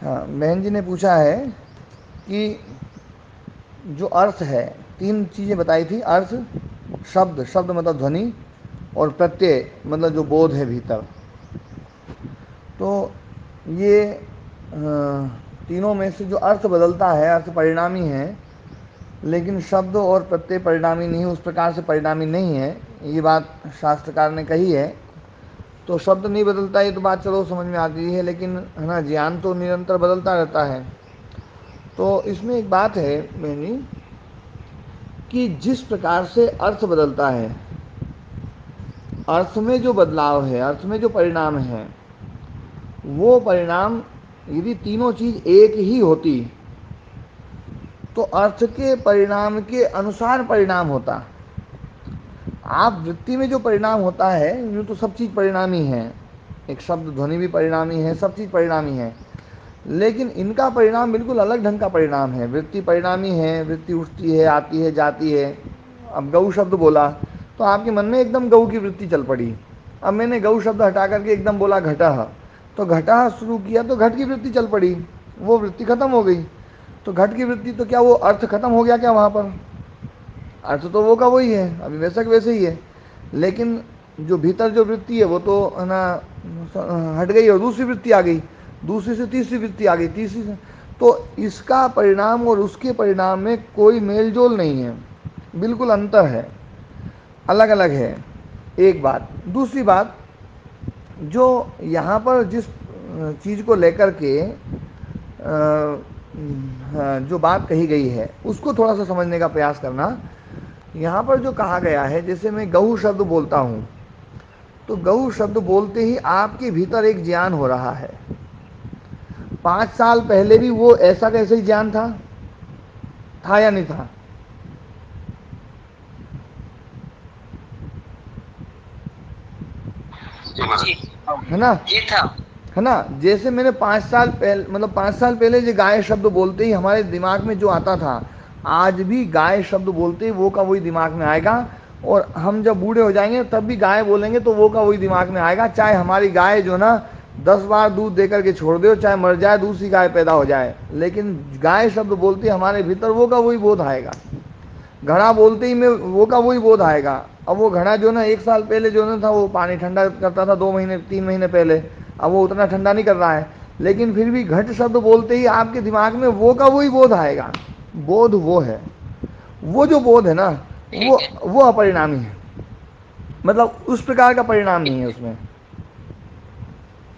हाँ, बहन जी ने पूछा है कि जो अर्थ है, तीन चीज़ें बताई थी। अर्थ, शब्द, शब्द मतलब ध्वनि, और प्रत्यय मतलब जो बोध है भीतर। तो ये तीनों में से जो अर्थ बदलता है, अर्थ परिणामी है, लेकिन शब्द और प्रत्यय परिणामी नहीं, उस प्रकार से परिणामी नहीं है। ये बात शास्त्रकार ने कही है। तो शब्द नहीं बदलता, ये तो बात चलो समझ में आती है, लेकिन है ना, ज्ञान तो निरंतर बदलता रहता है। तो इसमें एक बात है बहनी, कि जिस प्रकार से अर्थ बदलता है, अर्थ में जो बदलाव है, अर्थ में जो परिणाम है, वो परिणाम यदि तीनों चीज एक ही होती तो अर्थ के परिणाम के अनुसार परिणाम होता। आप वृत्ति में जो परिणाम होता है, यूँ तो सब चीज़ परिणामी है, एक शब्द ध्वनि भी परिणामी है, सब चीज़ परिणामी है, लेकिन इनका परिणाम बिल्कुल अलग ढंग का परिणाम है। वृत्ति परिणामी है, वृत्ति उठती है, आती है, जाती है। अब गऊ शब्द बोला तो आपके मन में एकदम गऊ की वृत्ति चल पड़ी। अब मैंने गऊ शब्द हटा करके एकदम बोला घटः, तो घटः शुरू किया तो घट की वृत्ति चल पड़ी, वो वृत्ति खत्म हो गई। तो घट की वृत्ति, तो क्या वो अर्थ खत्म हो गया क्या वहाँ पर? अर्थ तो वो का वही है, अभी वैसा का वैसे ही है, लेकिन जो भीतर जो वृत्ति है वो तो है ना हट गई और दूसरी वृत्ति आ गई, दूसरी से तीसरी वृत्ति आ गई, तीसरी से। तो इसका परिणाम और उसके परिणाम में कोई मेल जोल नहीं है, बिल्कुल अंतर है, अलग अलग है। एक बात। दूसरी बात, जो यहाँ पर जिस चीज़ को लेकर के जो बात कही गई है उसको थोड़ा सा समझने का प्रयास करना। यहाँ पर जो कहा गया है, जैसे मैं गऊ शब्द बोलता हूँ, तो गऊ शब्द बोलते ही आपके भीतर एक ज्ञान हो रहा है। 5 साल पहले भी वो ऐसा कैसे ही ज्ञान था या नहीं था? जी है ना? जी था। है ना? जैसे मैंने 5 साल पहले, मतलब 5 साल पहले जो गाय शब्द बोलते ही हमारे दिमाग में जो आता था, आज भी गाय शब्द बोलते ही वो का वही दिमाग में आएगा। और हम जब बूढ़े हो जाएंगे तब भी गाय बोलेंगे तो वो का वही दिमाग में आएगा, चाहे हमारी गाय जो ना 10 बार दूध दे करके छोड़ दे, चाहे मर जाए, दूसरी गाय पैदा हो जाए, लेकिन गाय शब्द बोलते ही हमारे भीतर वो का वही बोध आएगा। घड़ा बोलते ही में वो का वही बोध आएगा। अब वो घड़ा जो ना 1 साल पहले जो ना था, वो पानी ठंडा करता था 2 महीने 3 महीने पहले, अब वो उतना ठंडा नहीं कर रहा है, लेकिन फिर भी घट शब्द बोलते ही आपके दिमाग में वो का वही बोध आएगा। बोध वो है, वो जो बोध है ना, ठीक है। वो अपरिणामी है, मतलब उस प्रकार का परिणाम नहीं है ठीक है। उसमें,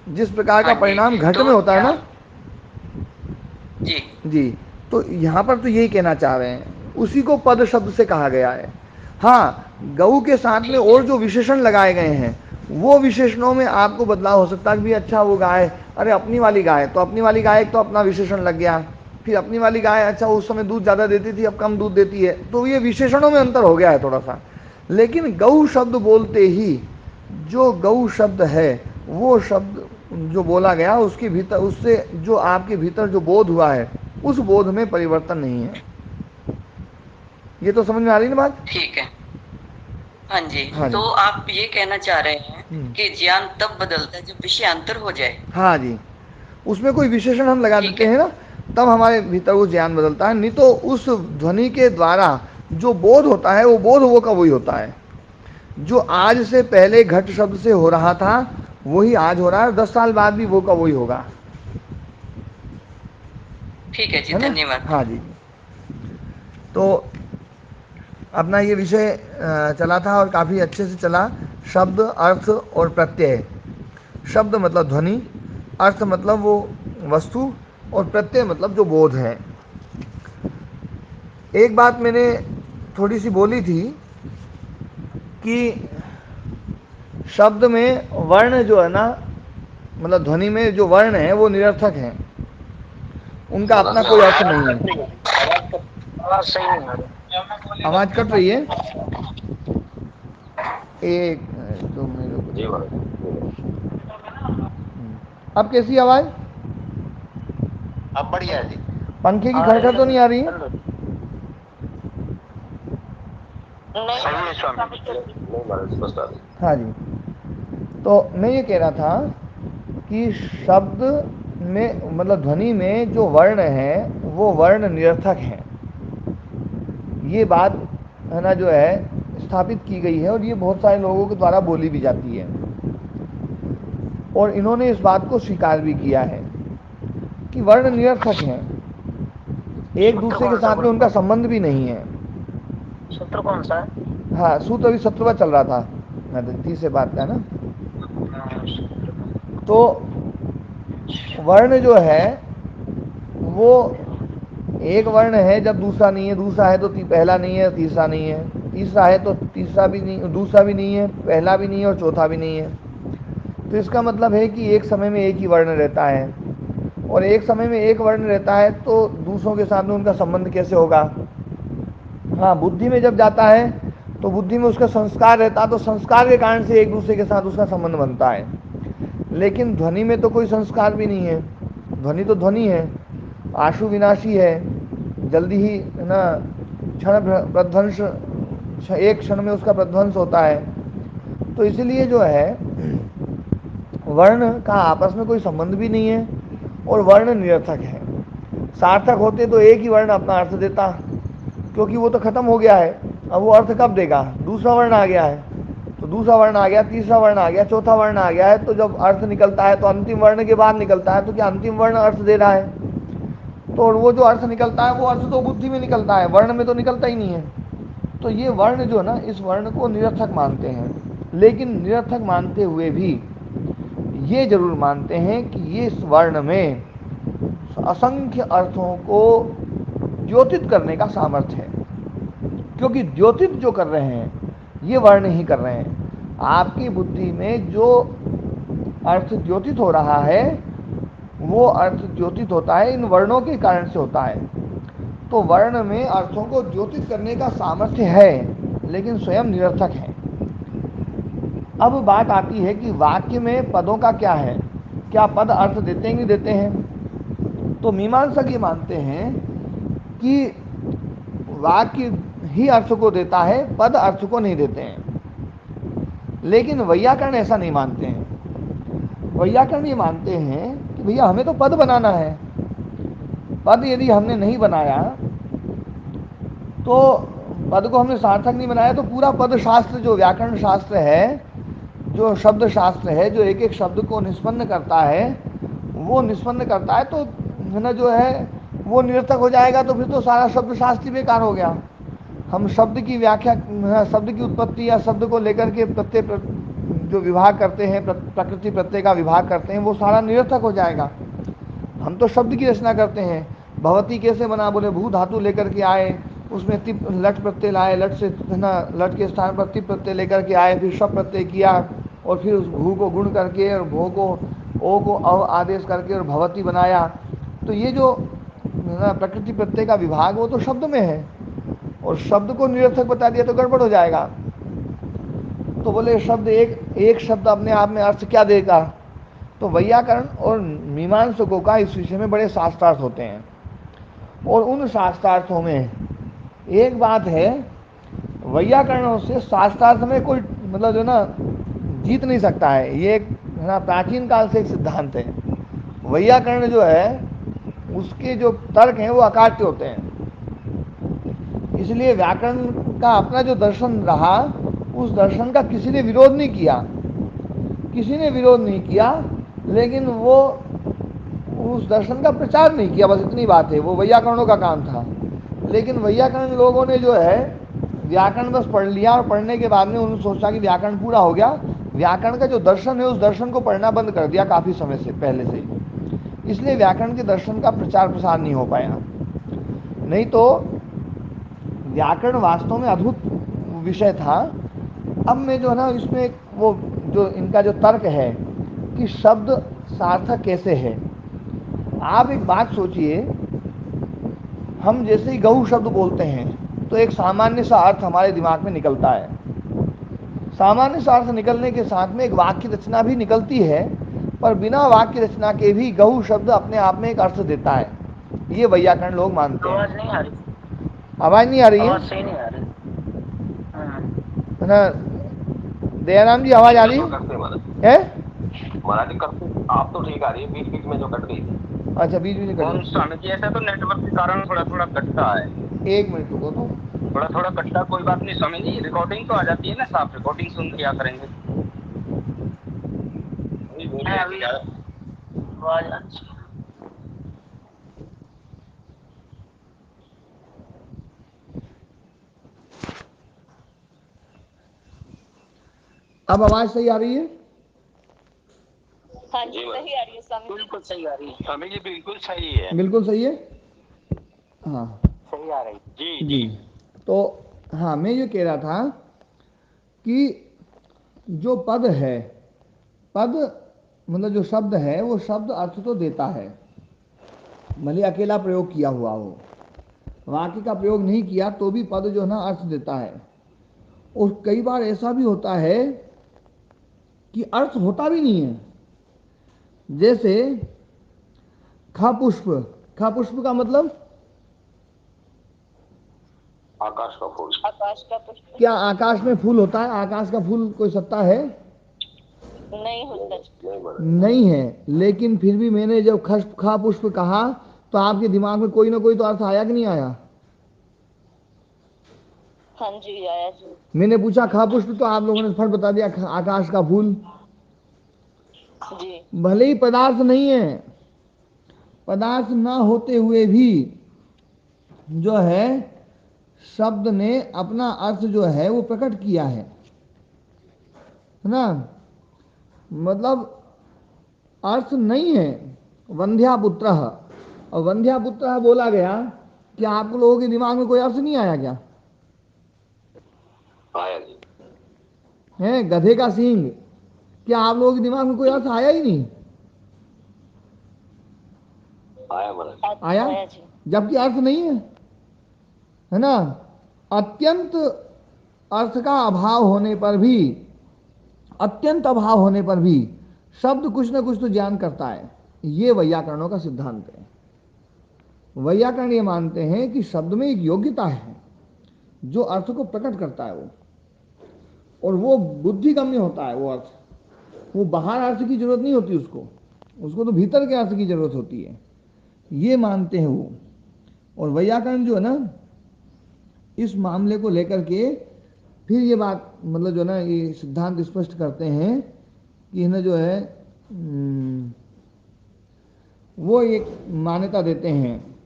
जिस प्रकार हाँ का जी। परिणाम घट तो में होता है ना। ज्ञान। जी। जी। तो यहाँ पर तो यही कहना चाह रहे हैं, उसी को पद शब्द से कहा गया है। हाँ, गऊ के साथ में ठीक और है। जो विशेषण लगाए गए हैं, वो विशेषणों में आपको बदलाव हो सकता है कि भी अच्छा वो गाय, अरे अपनी वाली गाय, तो अपनी वाली गाय तो अपना विशेषण लग गया। फिर अपनी वाली गाय अच्छा उस समय दूध ज़्यादा देती थी, अब कम दूध देती है, तो ये विशेषणों में अंतर हो गया है थोड़ा सा। लेकिन गऊ शब्द बोलते ही जो गऊ शब्द है, वो शब्द जो बोला गया उसके भीतर, उससे जो आपके भीतर जो बोध हुआ है, उस बोध में परिवर्तन नहीं है। ये तो समझ में आ रही ना बात? ठीक है। हाँ जी। हाँ जी। तो आप ये कहना चाह रहे हैं हम्म। कि ज्ञान तब बदलता है जब विषयांतर हो जाए। हाँ जी, उसमें कोई विशेषण हम लगा ठीक देते है। हैं ना, तब हमारे भीतर वो ज्ञान बदलता है, नहीं तो उस ध्वनि के द्वारा जो बोध होता है, वो बोध वो का वही होता है। जो आज से पहले घट शब्द से हो रहा था, वही आज हो रहा है, 10 साल बाद भी वो का वही होगा। ठीक है जी, है ना? धन्यवाद। हाँ जी। तो अपना ये विषय चला था और काफ़ी अच्छे से चला। शब्द, अर्थ और प्रत्यय। शब्द मतलब ध्वनि, अर्थ मतलब वो वस्तु, और प्रत्यय मतलब जो बोध है। एक बात मैंने थोड़ी सी बोली थी कि शब्द में वर्ण जो है ना, मतलब ध्वनि में जो वर्ण है वो निरर्थक हैं, उनका अपना कोई अर्थ नहीं है। आवाज सही नहीं आ रही। आवाज़ कट रही है, एक दो मिनट जी रुको। भाई। अब कैसी आवाज़? अब बढ़िया है जी। पंखे की आ रही खड़खड़ तो नहीं आ रही है? चल रही। नहीं सही है स्वामी जी। नहीं महाराज स्पष्ट आ रही। हाँ जी। तो मैं ये कह रहा था कि शब्द में मतलब ध्वनि में जो वर्ण है वो वर्ण निरर्थक हैं। ये बात है ना जो है स्थापित की गई है और ये बहुत सारे लोगों के द्वारा बोली भी जाती है और इन्होंने इस बात को स्वीकार भी किया है कि वर्ण निरर्थक हैं, एक दूसरे के साथ में उनका संबंध भी नहीं है। सूत्र कौन सा है? हाँ, सूत्र अभी 17वां चल रहा था, 30 बात का ना। तो वर्ण जो है वो एक वर्ण है जब दूसरा नहीं है, दूसरा है तो पहला नहीं है, तीसरा नहीं है, तीसरा है तो तीसरा भी नहीं, दूसरा भी नहीं है, पहला भी नहीं है और चौथा भी नहीं है। तो इसका मतलब है कि एक समय में एक ही वर्ण रहता है और एक समय में एक वर्ण रहता है तो दूसरों के सामने उनका संबंध कैसे होगा। हाँ, बुद्धि में जब जाता है तो बुद्धि में उसका संस्कार रहता है तो संस्कार के कारण से एक दूसरे के साथ उसका संबंध बनता है। लेकिन ध्वनि में तो कोई संस्कार भी नहीं है, ध्वनि तो ध्वनि है, आशु विनाशी है, जल्दी ही है ना क्षण प्रध्वंस, एक क्षण में उसका प्रध्वंस होता है। तो इसलिए जो है वर्ण का आपस में कोई संबंध भी नहीं है और वर्ण निरर्थक है। सार्थक होते तो एक ही वर्ण अपना अर्थ देता, क्योंकि वो तो खत्म हो गया है। अब वो अर्थ कब देगा, दूसरा वर्ण आ गया है तो दूसरा वर्ण आ गया, तीसरा वर्ण आ गया, चौथा वर्ण आ गया है, तो जब अर्थ निकलता है तो अंतिम वर्ण के बाद निकलता है, तो क्या अंतिम वर्ण अर्थ दे रहा है। तो वो जो अर्थ निकलता है वो अर्थ तो बुद्धि में निकलता है, वर्ण में तो निकलता ही नहीं है। तो ये वर्ण जो ना, इस वर्ण को निरर्थक मानते हैं, लेकिन निरर्थक मानते हुए भी ये जरूर मानते हैं कि ये इस वर्ण में असंख्य अर्थों को द्योतित करने का सामर्थ्य है, क्योंकि द्योतित जो कर रहे हैं ये वर्ण ही कर रहे हैं। आपकी बुद्धि में जो अर्थ द्योतित हो रहा है वो अर्थ द्योतित होता है इन वर्णों के कारण से होता है। तो वर्ण में अर्थों को द्योतित करने का सामर्थ्य है, लेकिन स्वयं निरर्थक है। अब बात आती है कि वाक्य में पदों का क्या है, क्या पद अर्थ देते हैं कि देते हैं। तो मीमांसक ये मानते हैं कि वाक्य ही अर्थ को देता है, पद अर्थ को नहीं देते हैं। लेकिन वैयाकरण ऐसा नहीं मानते हैं। वैयाकरण ये मानते हैं कि भैया हमें तो पद बनाना है, पद यदि हमने नहीं बनाया तो पद को हमने सार्थक नहीं बनाया तो पूरा पद शास्त्र जो व्याकरण शास्त्र है, जो शब्द शास्त्र है, जो एक एक शब्द को निष्पन्न करता है, वो निष्पन्न करता है तो है ना जो है वो निरर्थक हो जाएगा। तो फिर तो सारा शब्द शास्त्र बेकार हो गया। हम शब्द की व्याख्या, शब्द की उत्पत्ति या शब्द को लेकर के प्रत्यय जो विभाग करते हैं, प्रकृति प्रत्यय का विभाग करते हैं, वो सारा निरर्थक हो जाएगा। हम तो शब्द की रचना करते हैं। भवती कैसे बना, बोले भू धातु लेकर के आए, उसमें तिप लट प्रत्यय लाए, लट से है ना लट के स्थान पर तिप प्रत्यय लेकर के आए, फिर शब प्रत्यय किया और फिर उस भू को गुण करके और भो को ओ को अव आदेश करके और भवती बनाया। तो ये जो ना प्रकृति प्रत्यय का विभाग वो तो शब्द में है और शब्द को निरर्थक बता दिया तो गड़बड़ हो जाएगा। तो बोले शब्द एक शब्द अपने आप में अर्थ क्या देगा। तो वैयाकरण और मीमांसकों का इस विषय में बड़े शास्त्रार्थ होते हैं और उन शास्त्रार्थों में एक बात है, वैयाकरणों से शास्त्रार्थ में कोई मतलब जो ना जीत नहीं सकता है। ये एक है ना प्राचीन काल से एक सिद्धांत है। वैयाकरण जो है उसके जो तर्क हैं वो अकाट्य होते हैं, इसलिए व्याकरण का अपना जो दर्शन रहा उस दर्शन का किसी ने विरोध नहीं किया, किसी ने विरोध नहीं किया, लेकिन वो उस दर्शन का प्रचार नहीं किया, बस इतनी बात है। वो वैयाकरणों का काम था। लेकिन वैयाकरण लोगों ने जो है व्याकरण बस पढ़ लिया और पढ़ने के बाद में उन्होंने सोचा कि व्याकरण पूरा हो गया, व्याकरण का जो दर्शन है उस दर्शन को पढ़ना बंद कर दिया काफ़ी समय से पहले से ही। इसलिए व्याकरण के दर्शन का प्रचार प्रसार नहीं हो पाया। नहीं तो व्याकरण वास्तव में अद्भुत विषय था। अब मैं जो है ना इसमें वो जो इनका जो तर्क है कि शब्द सार्थक कैसे है। आप एक बात सोचिए, हम जैसे ही गहू शब्द बोलते हैं तो एक सामान्य सा अर्थ हमारे दिमाग में निकलता है। सामान्य सा अर्थ निकलने के साथ में एक वाक्य रचना भी निकलती है, पर बिना वाक्य रचना के भी गहू शब्द अपने आप में एक अर्थ देता है। ये वैयाकरण लोग मानते हैं। आवाज नहीं आ रही, आवाज नहीं आ रही है? आवाज सही नहीं आ रही। है ना दयाराम जी, आवाज आ रही है? मराठी करते आप तो ठीक आ रही है, बीच बीच में जो कट गई थी। अच्छा, बीच बीच में कौन कट स्वामी जी, ऐसा तो नेटवर्क के कारण थोड़ा थोड़ा कटता है। गई। 1 मिनट रुको तो। थोड़ा थोड़ा कटता, कोई बात नहीं स्वामी जी, रिकॉर्डिंग तो आ जाती है ना साफ, रिकॉर्डिंग सुन लिया करेंगे। अभी बोलिए, अभी आवाज अच्छी। अब आवाज सही आ रही है? हाँ जी, सही आ रही है स्वामी जी। बिल्कुल सही आ रही है। स्वामी जी बिल्कुल सही है। बिल्कुल सही है। हाँ सही आ रही जी जी। तो हाँ, मैं ये कह रहा था कि जो पद है, पद मतलब जो शब्द है, वो शब्द अर्थ तो देता है, भले अकेला प्रयोग किया हुआ हो, वाक्य का प्रयोग नहीं किया तो भी पद जो है ना अर्थ देता है। और कई बार ऐसा भी होता है कि अर्थ होता भी नहीं है। जैसे ख पुष्प, ख पुष्प का मतलब आकाश का फूल। आकाश का पुष्प क्या आकाश में फूल होता है? आकाश का फूल कोई सत्ता है? नहीं होता। नहीं है। लेकिन फिर भी मैंने जब खा पुष्प कहा तो आपके दिमाग में कोई ना कोई तो अर्थ आया कि नहीं आया? हाँ जी, आया जी। मैंने पूछा खा पुष्प तो आप लोगों ने फट बता दिया आकाश का फूल। जी भले ही पदार्थ नहीं है, पदार्थ ना होते हुए भी जो है शब्द ने अपना अर्थ जो है वो प्रकट किया है ना। मतलब अर्थ नहीं है वंध्यापुत्र, और वंध्यापुत्र बोला गया, क्या आप लोगों के दिमाग में कोई अर्थ नहीं आया क्या? आया जी। है गधे का सींग, क्या आप लोगों के दिमाग में कोई अर्थ आया ही नहीं? आया महाराज। आया, आया जी। जबकि अर्थ नहीं है ना। अत्यंत अर्थ का अभाव होने पर भी, अत्यंत अभाव होने पर भी शब्द कुछ न कुछ तो ज्ञान करता है। ये वैयाकरणों का सिद्धांत है। वैयाकरण ये मानते हैं कि शब्द में एक योग्यता है जो अर्थ को प्रकट करता है वो, और वो बुद्धिगम्य होता है वो अर्थ। वो बाहर अर्थ की जरूरत नहीं होती उसको, उसको तो भीतर के अर्थ की जरूरत होती है, ये मानते हैं वो। और वैयाकरण जो है ना, इस मामले को लेकर के फिर ये बात मतलब जो है ना, ये सिद्धांत स्पष्ट करते हैं कि इन्हें जो है वो एक मान्यता देते हैं।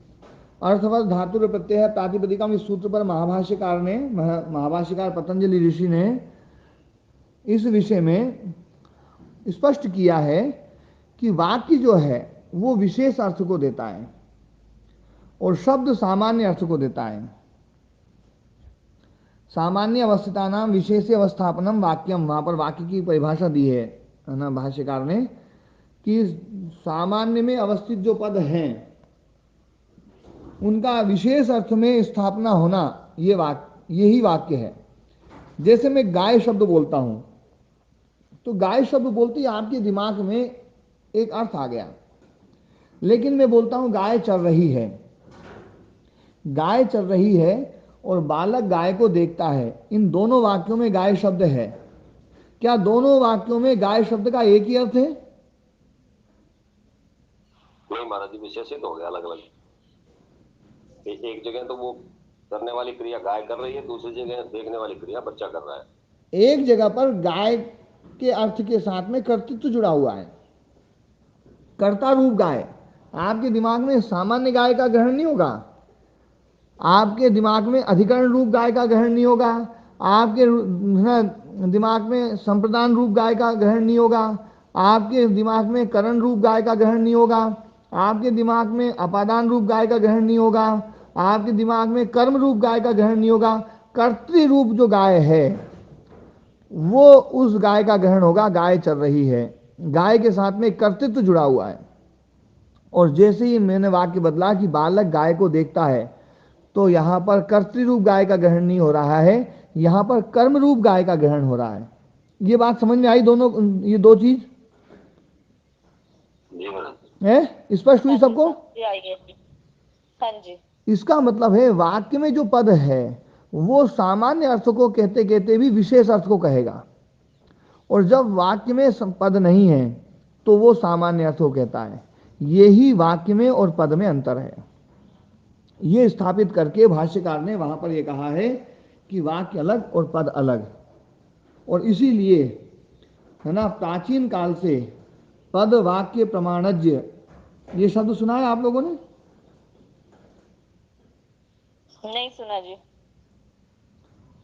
अर्थवत धातु प्रत्यय प्रातिपदिकम, इस सूत्र पर महाभाष्यकार पतंजलि ऋषि ने इस विषय में स्पष्ट किया है कि वाक्य जो है वो विशेष अर्थ को देता है और शब्द सामान्य अर्थ को देता है। सामान्य अवस्थिता नाम विशेष अवस्थापनम वाक्यम, वहां पर वाक्य की परिभाषा दी है ना भाष्यकार ने, कि सामान्य में अवस्थित जो पद हैं उनका विशेष अर्थ में स्थापना होना, ये वाक्य, यही वाक्य है। जैसे मैं गाय शब्द बोलता हूं, तो गाय शब्द बोलते ही आपके दिमाग में एक अर्थ आ गया। लेकिन मैं बोलता हूं गाय चल रही है, गाय चल रही है और बालक गाय को देखता है, इन दोनों वाक्यों में गाय शब्द है। क्या दोनों वाक्यों में गाय शब्द का एक ही अर्थ है? नहीं महाराज जी, विशेषित हो गया अलग अलग। एक जगह तो वो करने वाली क्रिया गाय कर रही है, दूसरी जगह देखने वाली क्रिया बच्चा कर रहा है। एक जगह पर गाय के अर्थ के साथ में कर्तृत्व जुड़ा हुआ है, कर्ता रूप गाय। आपके दिमाग में सामान्य गाय का ग्रहण नहीं होगा, आपके दिमाग में अधिकरण रूप गाय का ग्रहण नहीं होगा, आपके दिमाग में संप्रदान रूप गाय का ग्रहण नहीं होगा, आपके दिमाग में करण रूप गाय का ग्रहण नहीं होगा, आपके दिमाग में अपादान रूप गाय का ग्रहण नहीं होगा, आपके दिमाग में कर्म रूप गाय का ग्रहण नहीं होगा। कर्तृ रूप जो गाय है वो उस गाय का ग्रहण होगा। गाय चल रही है, गाय के साथ में कर्तृत्व जुड़ा हुआ है। और जैसे ही मैंने वाक्य बदला कि बालक गाय को देखता है, तो यहां पर कर्तृरूप गाय का ग्रहण नहीं हो रहा है, यहां पर कर्म रूप गाय का ग्रहण हो रहा है। ये बात समझ में आई? दोनों, ये दो चीज है स्पष्ट हुई सबको? हाँ जी। इसका मतलब है वाक्य में जो पद है वो सामान्य अर्थ को कहते कहते भी विशेष अर्थ को कहेगा, और जब वाक्य में पद नहीं है तो वो सामान्य अर्थ को कहता है। यही वाक्य में और पद में अंतर है। ये स्थापित करके भाष्यकार ने वहां पर ये कहा है कि वाक्य अलग और पद अलग। और इसीलिए है ना, प्राचीन काल से पद वाक्य प्रमाणज्य ये शब्द सुना है आप लोगों ने? नहीं सुना जी।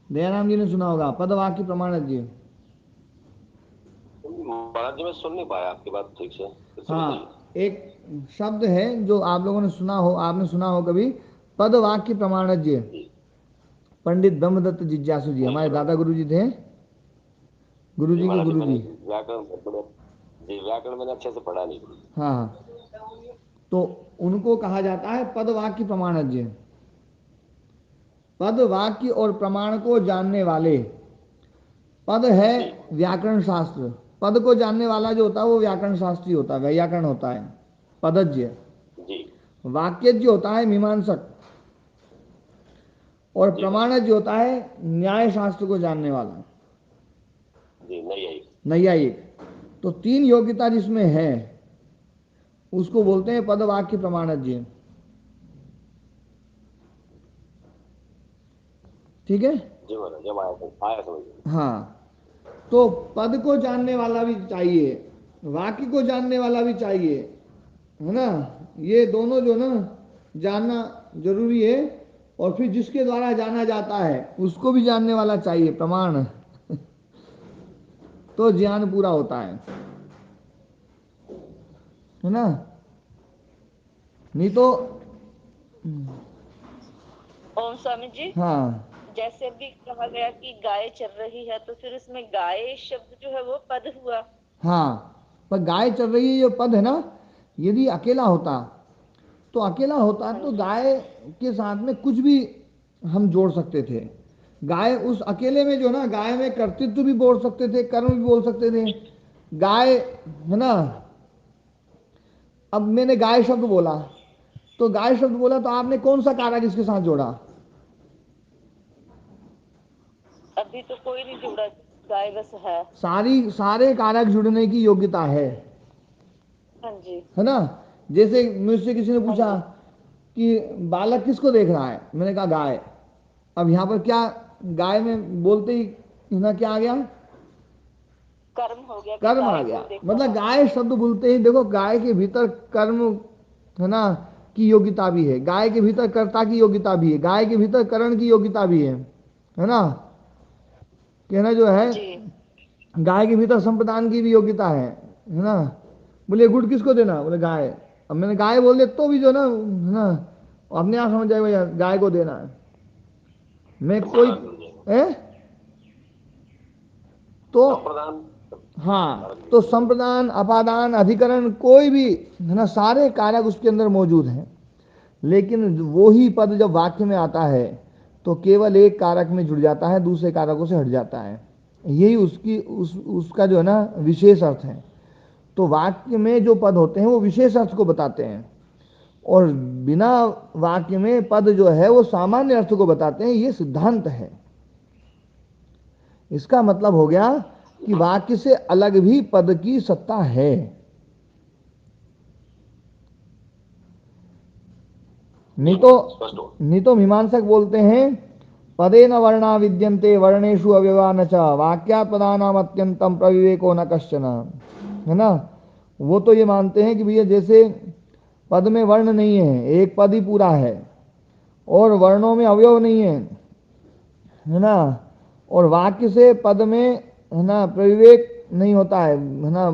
दयाराम जी ने सुना होगा पद वाक्य प्रमाणज्य। महाराज जी मैं सुन नहीं पाया आपकी बात ठीक से, फिर से बताइए। हाँ, एक शब्द है जो आप लोगों ने सुना हो, आपने सुना हो कभी, पद वाक्य प्रमाणज्य। जी पंडित ब्रह्मदत्त जिज्ञासु जी नहीं हमारे सुना। दादा गुरु जी थे, गुरु जी जी के महाराज जी गुरु मैंने जी। व्याकरण जी व्याकरण मैंने अच्छे से पढ़ा नहीं। हाँ हाँ, तो उनको कहा जाता है पद वाक्य प्रमाणज्ञ। पद वाक्य और प्रमाण को जानने वाले। पद है जी व्याकरण शास्त्र, पद को जानने वाला जो होता है वो व्याकरण शास्त्री होता है, व्याकरण होता है पदज्ञ। जी वाक्यज्ञ होता है मीमांसक, और जी महाराज प्रमाणज्ञ होता है न्याय शास्त्र को जानने वाला, जी नहीं आई। नैयायिक। तो तीन योग्यता जिसमें है उसको बोलते हैं पद वाक्य प्रमाणज्ञ। ठीक है। जी महाराज जब आया समझ में। हाँ, तो पद को जानने वाला भी चाहिए, वाक्य को जानने वाला भी चाहिए, है ना। ये दोनों जो ना जानना जरूरी है। और फिर जिसके द्वारा जाना जाता है उसको भी जानने वाला चाहिए, प्रमाण। तो ज्ञान पूरा होता है ना। नहीं तो ओम स्वामी जी, हाँ जैसे भी कहा गया कि गाय चल रही है, तो फिर उसमें गाय शब्द जो है वो पद हुआ। हाँ, पर गाय चल रही है, जो पद है ना, यदि अकेला होता तो अकेला होता हाँ तो जी। गाय के साथ में कुछ भी हम जोड़ सकते थे। गाय उस अकेले में जो ना, गाय में कर्तृत्व भी बोल सकते थे, कर्म भी बोल सकते थे। गाय है ना, अब मैंने गाय शब्द बोला, तो गाय शब्द बोला तो आपने कौन सा कारक इसके साथ जोड़ा? अभी तो कोई नहीं जुड़ा, गाय बस है। सारे कारक जुड़ने की योग्यता हाँ जी। है ना। जैसे मुझसे किसी ने हाँ पूछा जी। कि बालक किसको देख रहा है, मैंने कहा गाय। अब यहाँ पर क्या, गाय में बोलते ही ना क्या आ गया? कर्म हो गया कि कर्म आ गाय गया। को देख मतलब रहा है। गाय शब्द बोलते ही देखो, गाय के भीतर कर्म है ना की योग्यता भी है, गाय के भीतर कर्ता की योग्यता भी है, गाय के भीतर करण की योग्यता भी है ना। कहना जो है, जी। गाय के भीतर संप्रदान की भी योग्यता है ना। बोले गुड़ किसको देना, बोले गाय। अब मैंने गाय बोल दिया तो भी जो है ना, अपने आप समझ जाए भैया गाय को देना है। मैं कोई संप्रदान जुड़ जाएगा। है तो, संप्रदान हाँ, तो संप्रदान अपादान अधिकरण कोई भी है ना, सारे कारक उसके अंदर मौजूद हैं। लेकिन वो ही पद जब वाक्य में आता है तो केवल एक कारक में जुड़ जाता है, दूसरे कारकों से हट जाता है। यही उसका जो है ना विशेष अर्थ है। तो वाक्य में जो पद होते हैं वो विशेष अर्थ को बताते हैं, और बिना वाक्य में पद जो है वो सामान्य अर्थ को बताते हैं। ये सिद्धांत है। इसका मतलब हो गया कि वाक्य से अलग भी पद की सत्ता है। स्पष्ट हो। नहीं तो मीमांसक बोलते हैं पदे न वर्णा विद्यन्ते वर्णेषु अव्यवा न च वाक्यात् पदानाम अत्यंतम प्रविवेको न कश्चन, है ना। वो तो ये मानते हैं कि भैया जैसे पद में वर्ण नहीं है, एक पद ही पूरा है, और वर्णों में अवयव नहीं है ना, और वाक्य से पद में है ना प्रविवेक नहीं होता है ना,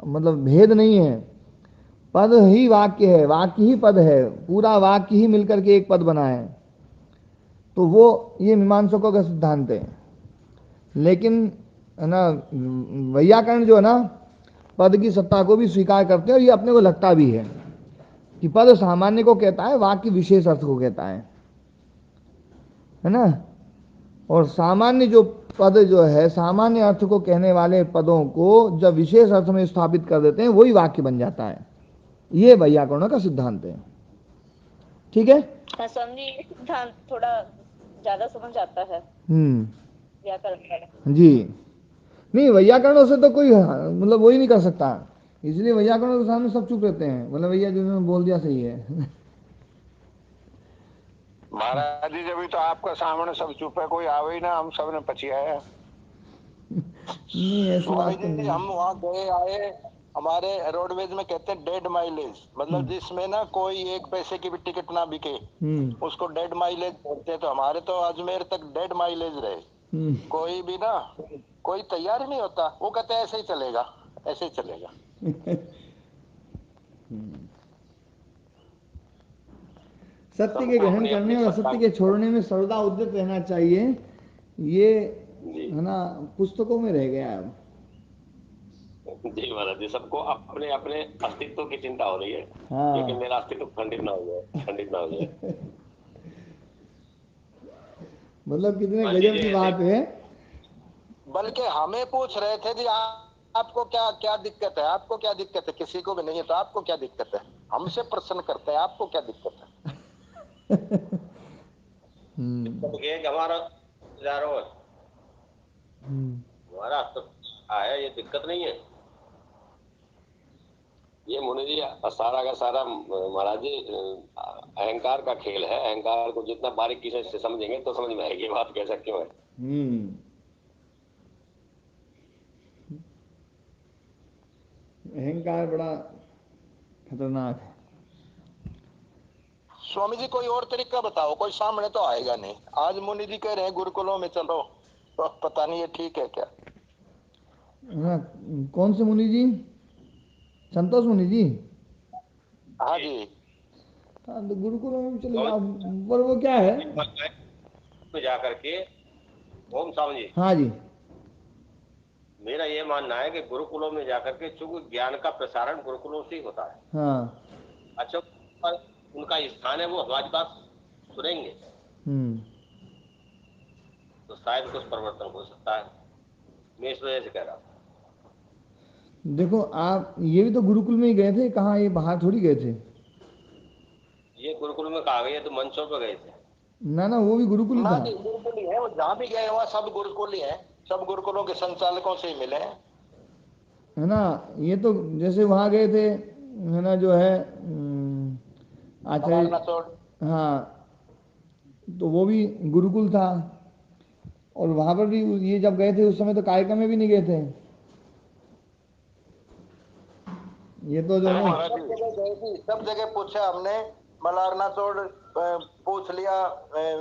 मतलब भेद नहीं है। पद ही वाक्य है, वाक्य ही पद है, पूरा वाक्य ही मिलकर के एक पद बना है। तो वो ये मीमांसकों का सिद्धांत है। लेकिन है ना वैयाकरण जो है ना पद की सत्ता को भी स्वीकार करते हैं, और ये अपने को लगता भी है कि पद सामान्य को कहता है, वाक्य विशेष अर्थ को कहता है ना। और सामान्य जो पद जो है, सामान्य अर्थ को कहने वाले पदों को जब विशेष अर्थ में स्थापित कर देते हैं वही वाक्य बन जाता है। ये वैयाकरणों का सिद्धांत है। ठीक है। हाँ स्वामी जी, ये सिद्धांत थोड़ा ज्यादा समझ आता है हम्म, व्याकरण का। जी। नहीं, वैयाकरणों से तो कोई मतलब वो ही नहीं कर सकता, इसलिए वैयाकरणों के सामने सब चुप रहते हैं, बोले भैया जिन्होंने बोल दिया सही है। महाराज जी जब तो आपका सामने सब चुप है, कोई आवे ही ना, हम सब ने पचिया है। नहीं ऐसी स्वामी बात तो जी नहीं। हम वहाँ गए आए, हमारे रोडवेज में कहते हैं डेड माइलेज, मतलब जिसमें ना कोई एक पैसे की भी टिकट ना बिके, उसको डेड माइलेज बोलते हैं। तो हमारे तो अजमेर तक डेड माइलेज रहे, कोई भी ना, कोई तैयार ही नहीं होता। वो कहते हैं ऐसे ही चलेगा, ऐसे ही चलेगा। सत्य के सबको ग्रहण अपनी करने अपनी और सत्ता असत्य के छोड़ने में सर्वदा उद्यत रहना चाहिए, ये जी है ना पुस्तकों में रह गया अब। जी महाराज जी, सबको अपने अपने अस्तित्व की चिंता हो रही है हाँ। क्योंकि मेरा अस्तित्व खंडित ना हो जाए, खंडित ना हो जाए। मतलब कितने मान गजब लीजिए की ऐसे बात है। बल्कि हमें पूछ रहे थे जी आपको क्या क्या दिक्कत है, आपको क्या दिक्कत है, किसी को भी नहीं है तो आपको क्या दिक्कत है, हमसे प्रश्न करते हैं आपको क्या दिक्कत है। दिक्कत ये है कि हमारा हजारों है, हमारा अस्तित्व आया, ये दिक्कत नहीं है। ये मुनि जी सारा का सारा महाराज जी अहंकार का खेल है। अहंकार को जितना बारीकी से समझेंगे तो समझ में आएगी बात कैसा क्यों है। अहंकार बड़ा खतरनाक है। स्वामी जी कोई और तरीका बताओ, कोई सामने तो आएगा नहीं। आज मुनि जी कह रहे हैं गुरुकुलों में चलो, तो पता नहीं ये ठीक है क्या। है ना? कौन से मुनि जी? संतोष मुनि जी? हाँ जी। हाँ, तो गुरुकुलों में भी चले तो जाओ, पर वो क्या है। में जाकर के ओम स्वामी जी, हाँ जी। मेरा ये मानना है कि गुरुकुलों में जाकर के चूंकि ज्ञान का प्रसारण गुरुकुलों से ही होता है। हाँ। अच्छा, उनका स्थान है, वो हमारी बात सुनेंगे तो शायद कुछ परिवर्तन हो सकता है। मैं इस वजह से कह रहा था। देखो आप ये भी तो गुरुकुल में ही गए थे, कहाँ ये बाहर थोड़ी गए थे। ये गुरुकुल में कहा गया तो मंचों पर गए थे। ना ना, वो भी गुरुकुल ही ना था। जी गुरुकुल ही है, वो जहाँ भी गए वहाँ सब गुरुकुल ही है, सब गुरुकुलों के संचालकों से ही मिले हैं। है ना? ये तो जैसे वहाँ गए थे, है ना, जो है मलारना आचार्य। चोट। हाँ, तो वो भी गुरुकुल था। और वहाँ पर भी ये जब गए थे उस समय तो कायका में भी नहीं गए थे। ये तो जो है ना। सब जगह गए थे, सब जगह पूछा हमने। मलारना चोट पूछ लिया,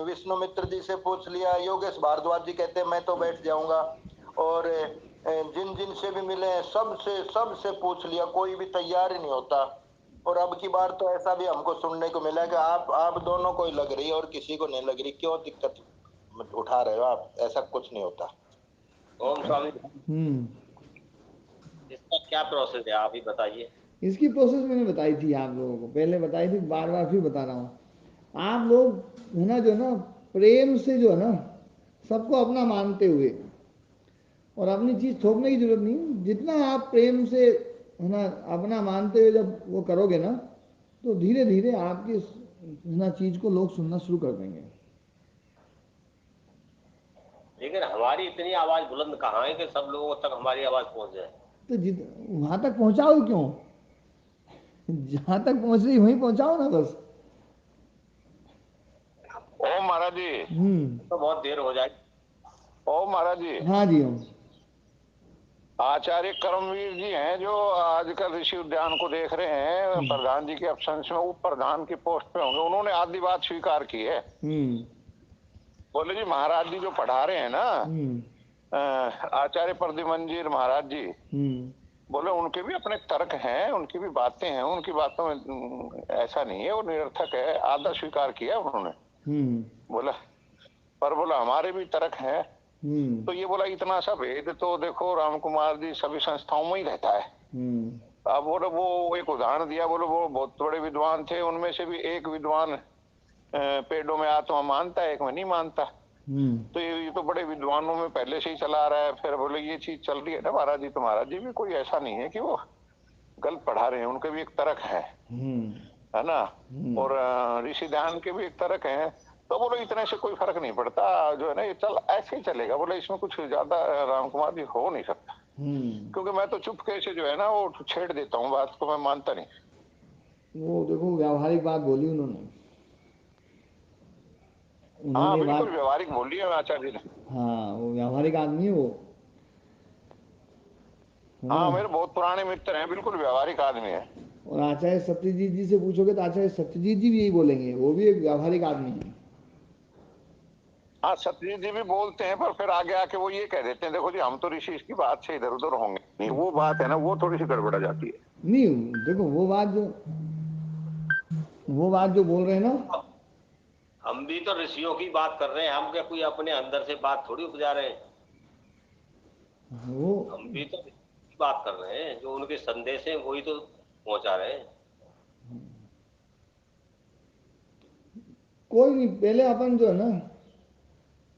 विष्णुमित्र जी से पूछ लिया, योगेश भारद्वाज जी कहते हैं मैं तो बैठ जाऊंगा। और जिन जिन से भी मिले हैं सबसे पूछ लिया, कोई भी तैयार ही नहीं होता। और अब की बार तो ऐसा भी हमको सुनने को मिला कि आप दोनों को ही लग रही है और किसी को नहीं लग रही, क्यों दिक्कत उठा रहे हो आप, ऐसा कुछ नहीं होता। ओम स्वामी जी, इसका क्या प्रोसेस है आप ही बताइए। इसकी प्रोसेस मैंने बताई थी आप लोगों को, पहले बताई थी, बार बार फिर बता रहा हूँ। आप लोग है ना, जो है ना, प्रेम से जो है ना, सबको अपना मानते हुए, और अपनी चीज़ थोपने की जरूरत नहीं, जितना आप प्रेम से है ना अपना मानते हुए जब वो करोगे ना, तो धीरे धीरे आपकी है ना चीज़ को लोग सुनना शुरू कर देंगे। लेकिन हमारी इतनी आवाज बुलंद कहाँ है कि सब लोगों तक हमारी आवाज पहुंच जाए। तो वहां तक पहुंचाओ क्यों, जहां तक पहुंच रही वहीं पहुंचाओ ना बस। ओ महाराज जी। तो बहुत देर हो जाएगी। ओ महाराज जी। हाँ जी। हम आचार्य कर्मवीर जी हैं जो आजकल ऋषि उद्यान को देख रहे हैं, प्रधान जी के अब्सेंस में वो प्रधान की पोस्ट पे होंगे, उन्होंने आधी बात स्वीकार की है। बोले जी महाराज जी जो पढ़ा रहे हैं ना, आचार्य प्रद्युमन जी महाराज जी, बोले उनके भी अपने तर्क हैं, उनकी भी बातें हैं, उनकी बातों में ऐसा नहीं है वो निरर्थक है, आधा स्वीकार किया उन्होंने। बोला पर बोला हमारे भी तर्क हैं। तो ये बोला इतना सा भेद तो देखो राम कुमार जी सभी संस्थाओं में ही रहता है। अब बोले वो एक उदाहरण दिया, बोले वो बहुत बड़े विद्वान थे, उनमें से भी एक विद्वान पेड़ों में आत्मा मानता है, एक में नहीं मानता। तो ये तो बड़े विद्वानों में पहले से ही चला रहा है। फिर बोले ये चीज चल रही है ना महाराज जी, तो महाराज जी भी कोई ऐसा नहीं है कि वो गलत पढ़ा रहे हैं, उनके भी एक तर्क है ना। और ऋषि ध्यान के भी एक तर्क है। तो बोले इतने से कोई फर्क नहीं पड़ता, जो है ना ये चल ऐसे ही चलेगा। बोले इसमें कुछ ज्यादा राम कुमार जी हो नहीं सकता, क्योंकि मैं तो चुपके से जो है ना वो छेड़ देता हूँ बात को, मैं मानता नहीं। वो देखो व्यावहारिक बात बोली उन्होंने, हाँ बात, बिल्कुल व्यवहारिक बोली है आचार्य जी ने। हाँ वो व्यावहारिक आदमी है वो, हाँ मेरे बहुत पुराने मित्र हैं, बिल्कुल व्यवहारिक आदमी है। और आचार्य सत्यजीत जी से पूछोगे तो आचार्य सत्यजीत जी भी यही बोलेंगे, वो भी एक व्यावहारिक आदमी है। हाँ सत्यजीत जी भी बोलते हैं, पर फिर आगे आके वो ये कह देते हैं देखो जी हम तो ऋषि इसकी बात से इधर उधर होंगे नहीं, वो बात है ना वो थोड़ी सी गड़बड़ा जाती है। नहीं देखो वो बात जो बोल रहे हैं ना, हम भी तो ऋषियों की बात कर रहे हैं, हम क्या कोई अपने अंदर से बात थोड़ी उपजा रहे हैं। वो हम भी तो ऋषियों की बात कर रहे हैं, जो उनके संदेश हैं वही तो पहुंचा रहे हैं। कोई नहीं, पहले अपन जो है ना,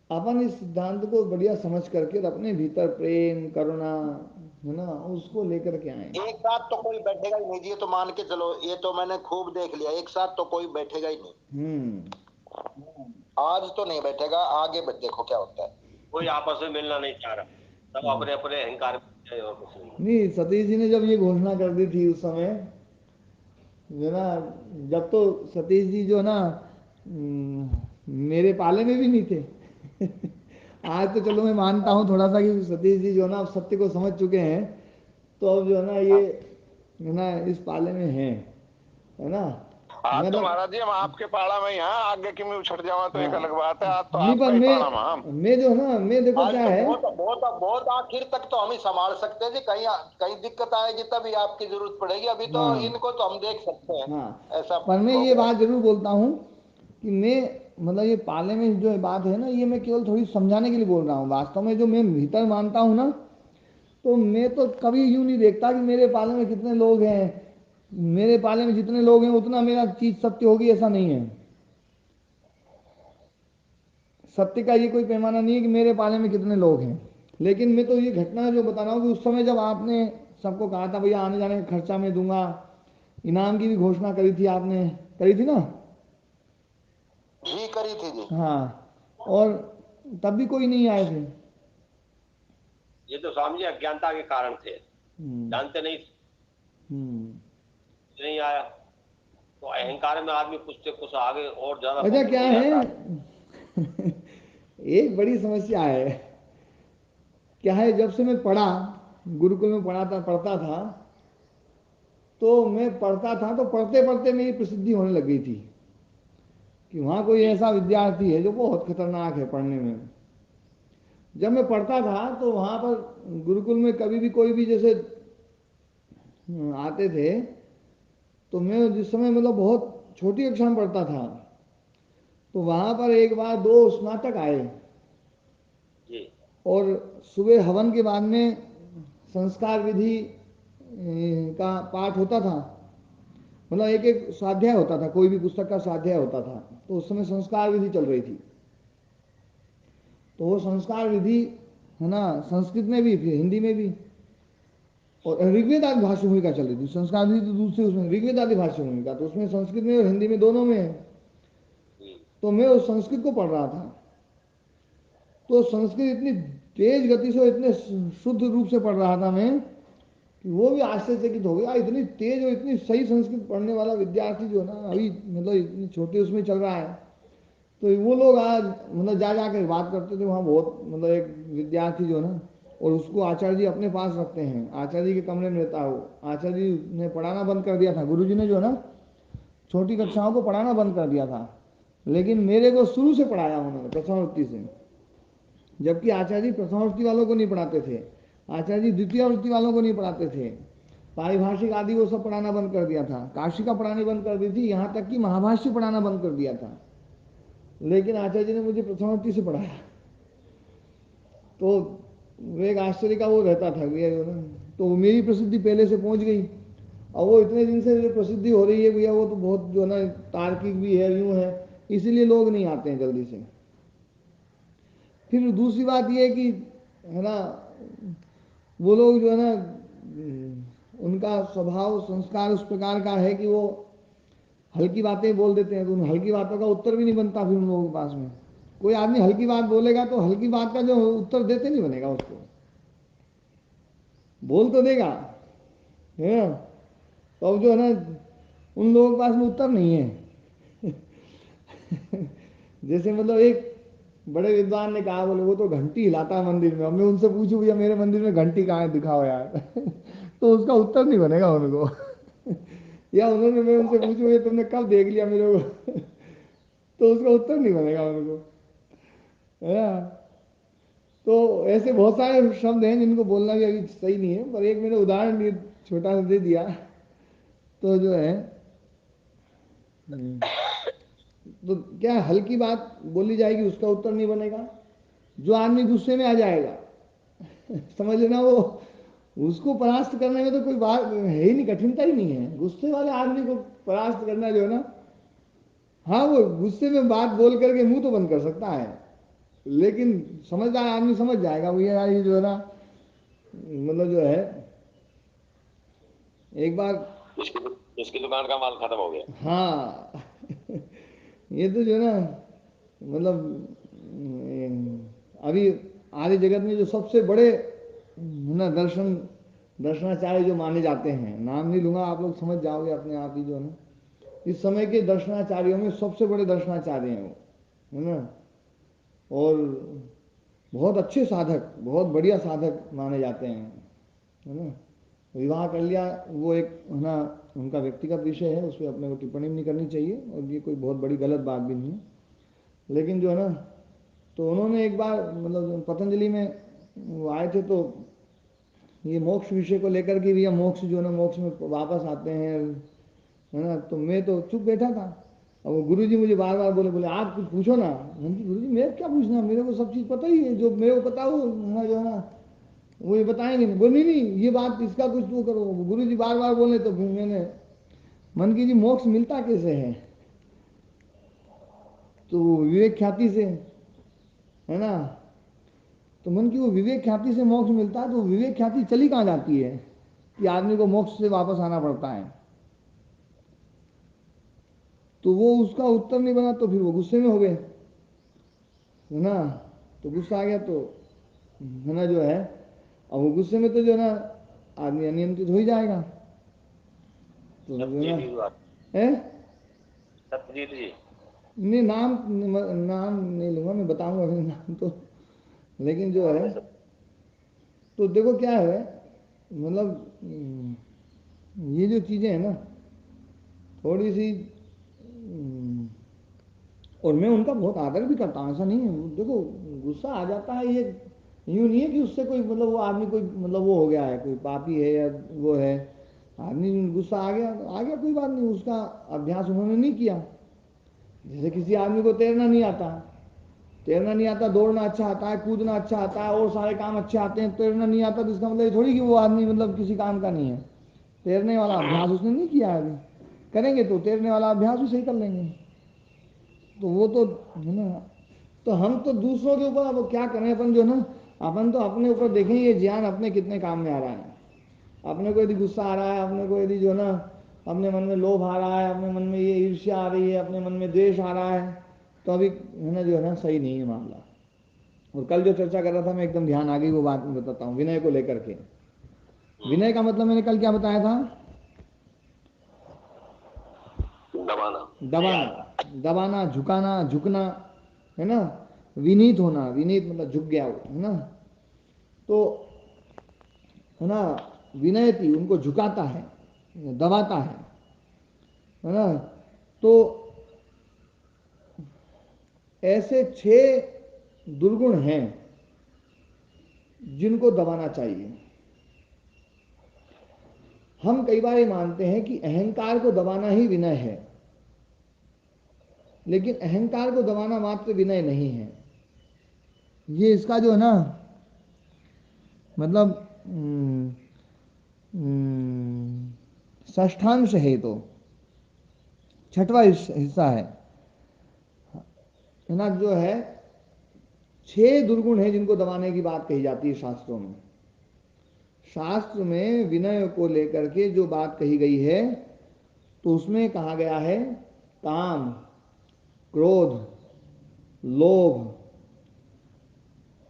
अपन इस सिद्धांत को बढ़िया समझ करके और अपने भीतर प्रेम करुणा है ना उसको लेकर के आए। एक साथ तो कोई बैठेगा ही नहीं जी, ये तो मान के चलो, ये तो मैंने खूब देख लिया, एक साथ तो कोई बैठेगा ही नहीं। आज तो नहीं बैठेगा, आगे देखो क्या होता है। कोई आपस में मिलना नहीं चाह रहा, सब अपने अपने अहंकार में और कुछ नहीं। नहीं सतीश जी ने जब ये घोषणा कर दी थी उस समय जो ना, जब तो सतीश जी जो ना मेरे पाले में भी नहीं थे आज तो चलो मैं मानता हूँ थोड़ा सा कि सतीश जी जो ना अब सत्य को समझ चुके हैं, तो अब जो है ना ये है ना इस पाले में है ना। आज तो मतलब महाराज जी हम आपके पाड़ा में यहाँ आगे की में उछट जावा तो एक हाँ, अलग बात है, आज तो नहीं पर आपका ही पाड़ा में हम। मैं जो है ना, मैं देखो आज क्या तो है, बहुत बहुत बहुत आखिर तक तो हम ही संभाल सकते हैं जी, कहीं कहीं दिक्कत आएगी तभी आपकी जरूरत पड़ेगी, अभी तो हाँ इनको तो हम देख सकते हैं। हाँ, ऐसा पर मैं ये होगा। बात जरूर बोलता हूँ कि मैं मतलब ये पाले में जो बात है ना, ये मैं केवल थोड़ी समझाने के लिए बोल रहा हूँ। वास्तव में जो मैं भीतर मानता हूँ ना, तो मैं तो कभी यूं नहीं देखता कि मेरे पाले में कितने लोग हैं, मेरे पाले में जितने लोग हैं उतना मेरा चीज सत्य होगी, ऐसा नहीं है। सत्य का ये कोई पैमाना नहीं है कि मेरे पाले में कितने लोग हैं। लेकिन मैं तो ये घटना जो बता रहा हूँ कि उस समय जब आपने सबको कहा था भैया आने जाने का खर्चा मैं दूंगा, इनाम की भी घोषणा करी थी, आपने करी थी ना? जी करी थी जी। हाँ, और तब भी कोई नहीं आए थे। ये तो स्वामी जी अज्ञानता के कारण थे, जानते नहीं थे, नहीं आया तो अहंकार में आदमी कुछ से कुछ आगे और ज्यादा अच्छा पहुंच क्या नहीं है जाता। एक बड़ी समस्या है, क्या है, जब से मैं पढ़ा, गुरुकुल में पढ़ता था, तो मैं पढ़ता था तो पढ़ते पढ़ते मेरी प्रसिद्धि होने लग गई थी कि वहाँ कोई ऐसा विद्यार्थी है जो बहुत खतरनाक है पढ़ने में। जब मैं पढ़ता था तो वहाँ पर गुरुकुल में कभी भी कोई भी जैसे आते थे, तो मैं जिस समय मतलब बहुत छोटी कक्षा में पढ़ता था, तो वहाँ पर एक बार 2 स्नातक आए जी और सुबह हवन के बाद में संस्कार विधि का पाठ होता था। मतलब एक एक स्वाध्याय होता था, कोई भी पुस्तक का स्वाध्याय होता था, तो उस समय संस्कार विधि चल रही थी। तो वो संस्कार विधि है ना संस्कृत में भी, फिर हिंदी में भी, और ऋग्वेद आदि भाषा भूमिका चल रही थी। संस्कार विधि तो दूसरी, उसमें ऋग्वेद आदि भाषा भूमिका, तो उसमें संस्कृत में और हिंदी में दोनों में है। तो मैं उस संस्कृत को पढ़ रहा था, तो संस्कृत इतनी तेज गति से, इतने शुद्ध रूप से पढ़ रहा था मैं कि वो भी आश्चर्यचकित हो गया, इतनी तेज और इतनी सही संस्कृत पढ़ने वाला विद्यार्थी जो है ना अभी मतलब इतनी छोटे उसमें चल रहा है। तो वो लोग आज मतलब जा कर बात करते थे वहाँ, बहुत मतलब एक विद्यार्थी जो है ना, और उसको आचार्य जी अपने पास रखते हैं, आचार्य जी के कमरे में रहता है वो। आचार्य जी ने पढ़ाना बंद कर दिया था, गुरु जी ने जो है ना छोटी कक्षाओं को पढ़ाना बंद कर दिया था, लेकिन मेरे को शुरू से पढ़ाया उन्होंने प्रथमावृत्ति से। जबकि आचार्य जी प्रथमावृत्ति वालों को नहीं पढ़ाते थे, आचार्य जी द्वितीयावृत्ति वालों को नहीं पढ़ाते थे, पारिभाषिक आदि वो सब पढ़ाना बंद कर दिया था, काशिका पढ़ानी बंद कर दी थी, यहाँ तक कि महाभाष्य पढ़ाना बंद कर दिया था। लेकिन आचार्य जी ने मुझे प्रथमावृत्ति से पढ़ाया, तो एक आश्चर्य का वो रहता था भैया जो ना, तो मेरी प्रसिद्धि पहले से पहुंच गई। और वो इतने दिन से जो प्रसिद्धि हो रही है भैया, वो तो बहुत जो है ना तार्किक भी है, यूं है, इसीलिए लोग नहीं आते हैं जल्दी से। फिर दूसरी बात ये है कि है ना वो लोग जो है ना उनका स्वभाव संस्कार उस प्रकार का है कि वो हल्की बातें बोल देते हैं, तो उन हल्की बातों का उत्तर भी नहीं बनता फिर उन लोगों के पास में। कोई आदमी हल्की बात बोलेगा तो हल्की बात का जो उत्तर देते नहीं बनेगा उसको, बोल तो देगा है ना, तो अब जो है ना उन लोगों के पास में उत्तर नहीं है। जैसे मतलब एक बड़े विद्वान ने कहा, बोले वो तो घंटी हिलाता है मंदिर में, अब मैं उनसे पूछूं भैया मेरे मंदिर में घंटी कहाँ है, दिखाओ यार। तो उसका उत्तर नहीं बनेगा उनको। या उन्होंने, मैं उनसे पूछूं ये तुमने कब देख लिया मेरे को, तो उसका उत्तर नहीं बनेगा उनको, है ना। तो ऐसे बहुत सारे शब्द हैं जिनको बोलना भी अभी सही नहीं है, पर एक मैंने उदाहरण छोटा सा दे दिया। तो जो है तो क्या हल्की बात बोली जाएगी उसका उत्तर नहीं बनेगा। जो आदमी गुस्से में आ जाएगा, समझ लेना वो, उसको परास्त करने में तो कोई बात है ही नहीं, कठिनता ही नहीं है। गुस्से वाले आदमी को परास्त करना जो है ना, हाँ वो गुस्से में बात बोल करके मुंह तो बंद कर सकता है, लेकिन समझदार आदमी समझ जाएगा वो यार ये जो है ना, मतलब जो है एक बार इसकी दुकान का माल खत्म हो गया। हाँ। ये तो जो है ना, मतलब अभी आर्य जगत में जो सबसे बड़े ना दर्शनाचार्य जो माने जाते हैं, नाम नहीं लूंगा, आप लोग समझ जाओगे अपने आप ही, जो है ना इस समय के दर्शनाचार्यों में सबसे बड़े दर्शनाचार्य हैं वो, है ना, और बहुत अच्छे साधक, बहुत बढ़िया साधक माने जाते हैं, है ना। विवाह कर लिया वो एक, है ना, उनका व्यक्तिगत विषय है, उस पर अपने को टिप्पणी नहीं करनी चाहिए, और ये कोई बहुत बड़ी गलत बात भी नहीं है। लेकिन जो है ना, तो उन्होंने एक बार मतलब पतंजलि में वो आए थे, तो ये मोक्ष विषय को लेकर के भी, मोक्ष जो है ना, मोक्ष में वापस आते हैं, है ना। तो मैं तो चुप बैठा था, और वो गुरुजी मुझे बार बार बोले आप कुछ पूछो ना। गुरुजी मेरे क्या पूछना, मेरे को सब चीज़ पता ही है, जो मेरे को पता हो जो है ना वो ये बताएंगे। नहीं बोल, नहीं ये बात इसका कुछ तो करो। गुरुजी बार बार बोले, तो फिर मैंने मन की जी मोक्ष मिलता कैसे है, तो विवेक ख्याति से, है ना। तो मन की वो विवेक ख्याति से मोक्ष मिलता है, तो विवेक ख्याति चली कहाँ जाती है कि आदमी को मोक्ष से वापस आना पड़ता है। तो वो उसका उत्तर नहीं बना, तो फिर वो गुस्से में हो गए, है ना। तो गुस्सा आ गया, तो है ना जो है, अब वो गुस्से में तो जो है ना आदमी अनियंत्रित हो ही जाएगा। तो जो है ना, सत्यजीत जी नहीं नाम नहीं लूंगा, मैं बताऊंगा अपने नाम तो, लेकिन जो है तो देखो क्या है, मतलब ये जो चीजें हैं ना थोड़ी सी, और मैं उनका बहुत आदर भी करता हूँ, ऐसा नहीं है। देखो गुस्सा आ जाता है, ये यूँ नहीं है कि उससे कोई मतलब वो आदमी कोई मतलब वो हो गया है, कोई पापी है या वो है। आदमी गुस्सा आ गया तो आ गया, कोई बात नहीं, उसका अभ्यास उन्होंने नहीं किया। जैसे किसी आदमी को तैरना नहीं आता, दौड़ना अच्छा आता है, कूदना अच्छा आता है, और सारे काम अच्छे आते हैं, तैरना नहीं आता तो इसका मतलब थोड़ी कि वो आदमी मतलब किसी काम का नहीं है। तैरने वाला अभ्यास उसने नहीं किया है अभी, करेंगे तो तैरने वाला अभ्यास भी सही कर लेंगे। तो वो तो है ना, तो हम तो दूसरों के ऊपर अब क्या करें, अपन जो है ना, अपन तो अपने ऊपर देखें ये ज्ञान अपने कितने काम में आ रहा है। अपने को यदि गुस्सा आ रहा है, अपने को यदि जो है ना अपने मन में लोभ आ रहा है, अपने मन में ये ईर्ष्या आ रही है, अपने मन में द्वेष आ रहा है, तो अभी है ना जो है ना सही नहीं है मामला। और कल जो चर्चा कर रहा था मैं, एकदम ध्यान आ गई वो बात, मैं बताता हूँ विनय को लेकर के। विनय का मतलब मैंने कल क्या बताया था, दबाना, झुकाना, झुकना, है ना। विनीत होना, विनीत मतलब झुक गया वो, है ना। तो है ना, विनयती उनको झुकाता है, दबाता है ना। तो ऐसे 6 दुर्गुण हैं जिनको दबाना चाहिए। हम कई बार ये मानते हैं कि अहंकार को दबाना ही विनय है, लेकिन अहंकार को दबाना मात्र विनय नहीं है। ये इसका जो है ना मतलब षष्ठांश है, तो 6वां हिस्सा है ना, जो है 6 दुर्गुण है जिनको दबाने की बात कही जाती है शास्त्रों में। शास्त्र में विनय को लेकर के जो बात कही गई है, तो उसमें कहा गया है काम, क्रोध, लोभ,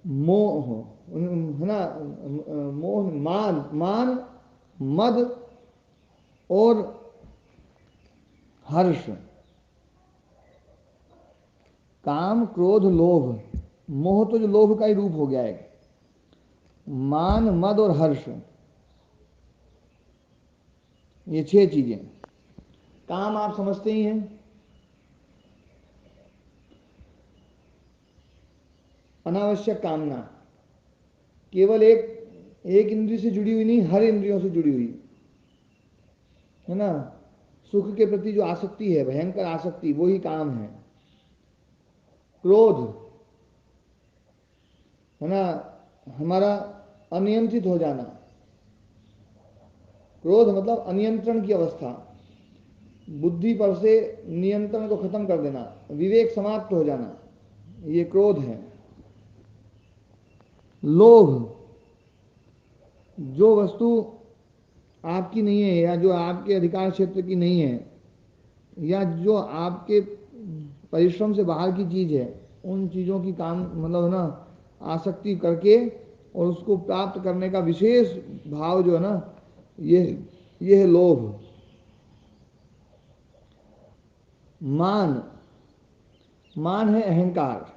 मोह, है ना, मोह, मान, मद और हर्ष। काम, क्रोध, लोभ, मोह तो जो लोभ का ही रूप हो गया है, मान, मद और हर्ष, ये 6 चीजें। काम आप समझते ही हैं, अनावश्यक कामना, केवल एक इंद्रिय से जुड़ी हुई नहीं, हर इंद्रियों से जुड़ी हुई, है ना। सुख के प्रति जो आसक्ति है, भयंकर आसक्ति, वो ही काम है। क्रोध, है ना, हमारा अनियंत्रित हो जाना। क्रोध मतलब अनियंत्रण की अवस्था, बुद्धि पर से नियंत्रण को खत्म कर देना, विवेक समाप्त हो जाना, ये क्रोध है। लोभ, जो वस्तु आपकी नहीं है या जो आपके अधिकार क्षेत्र की नहीं है या जो आपके परिश्रम से बाहर की चीज है, उन चीजों की काम मतलब ना आसक्ति करके और उसको प्राप्त करने का विशेष भाव जो है ना, ये है लोभ। मान है अहंकार।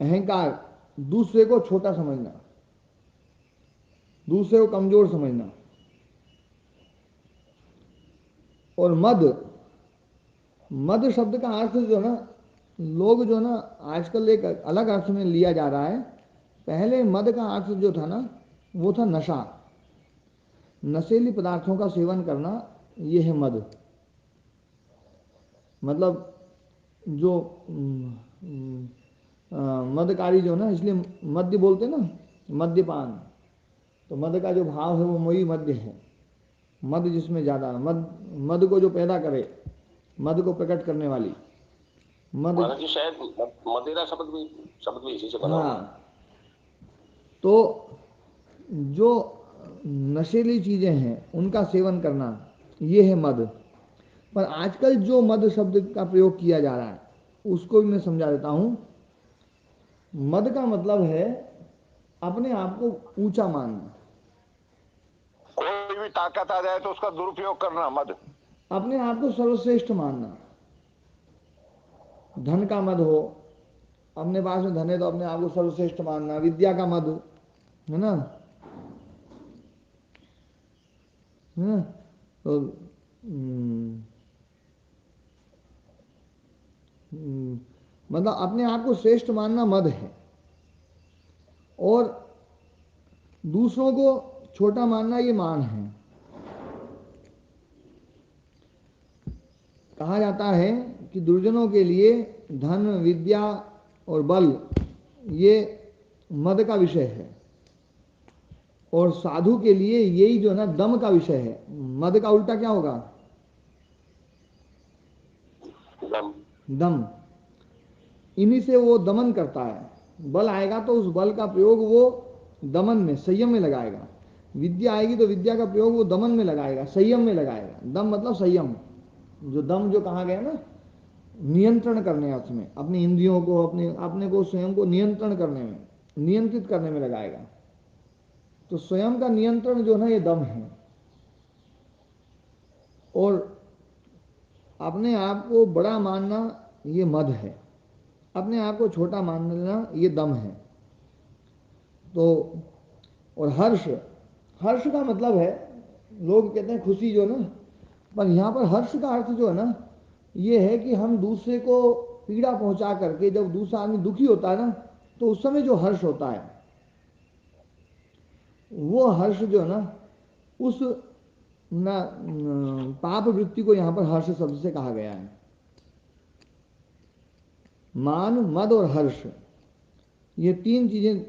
अहंकार, दूसरे को छोटा समझना, दूसरे को कमजोर समझना। और मद शब्द का अर्थ जो ना, लोग जो ना आजकल एक अलग अर्थ में लिया जा रहा है। पहले मद का अर्थ जो था ना, वो था नशा, नशीली पदार्थों का सेवन करना, ये है मद। मतलब जो मदकारी जो ना, इसलिए मद्य बोलते ना, मद्यपान। तो मद का जो भाव है वो वही मद्य है। मद जिसमें ज्यादा, मद को जो पैदा करे, मद को प्रकट करने वाली मद। जी शायद मदिरा शब्द भी इसी से बना। हाँ, तो जो नशीली चीजें हैं उनका सेवन करना, ये है मद। पर आजकल जो मद शब्द का प्रयोग किया जा रहा है उसको भी मैं समझा देता हूं। मद का मतलब है अपने आप को ऊंचा मानना, कोई भी ताकत आ जाए तो उसका दुरुपयोग करना, मद। अपने आप को सर्वश्रेष्ठ मानना। धन का मद हो, अपने पास में धन है तो अपने आप को सर्वश्रेष्ठ मानना। विद्या का मद, है ना, तो मतलब अपने आप को श्रेष्ठ मानना मद है। और दूसरों को छोटा मानना, ये मान है। कहा जाता है कि दुर्जनों के लिए धन, विद्या और बल ये मद का विषय है, और साधु के लिए यही जो है ना दम का विषय है। मद का उल्टा क्या होगा? दम। इन्हीं से वो दमन करता है। बल आएगा तो उस बल का प्रयोग वो दमन में, संयम में लगाएगा। विद्या आएगी तो विद्या का प्रयोग वो दमन में लगाएगा, संयम में लगाएगा। दम मतलब संयम। जो दम जो कहा गया ना, नियंत्रण करने अर्थ में, अपनी इंद्रियों को, अपने को, स्वयं को नियंत्रण करने में, नियंत्रित करने में लगाएगा। तो स्वयं का नियंत्रण जो है ये दम है। और अपने आप को बड़ा मानना ये मद है। अपने आप को छोटा मानना ये दम है। तो और हर्ष, हर्ष का मतलब है, लोग कहते हैं खुशी जो ना, पर यहाँ पर हर्ष का अर्थ जो है ना, ये है कि हम दूसरे को पीड़ा पहुंचा करके, जब दूसरा आदमी दुखी होता है ना, तो उस समय जो हर्ष होता है, वो हर्ष जो है ना, उस ना पाप वृत्ति को यहाँ पर हर्ष शब्द से कहा गया है। मान, मद और हर्ष, ये 3 चीजें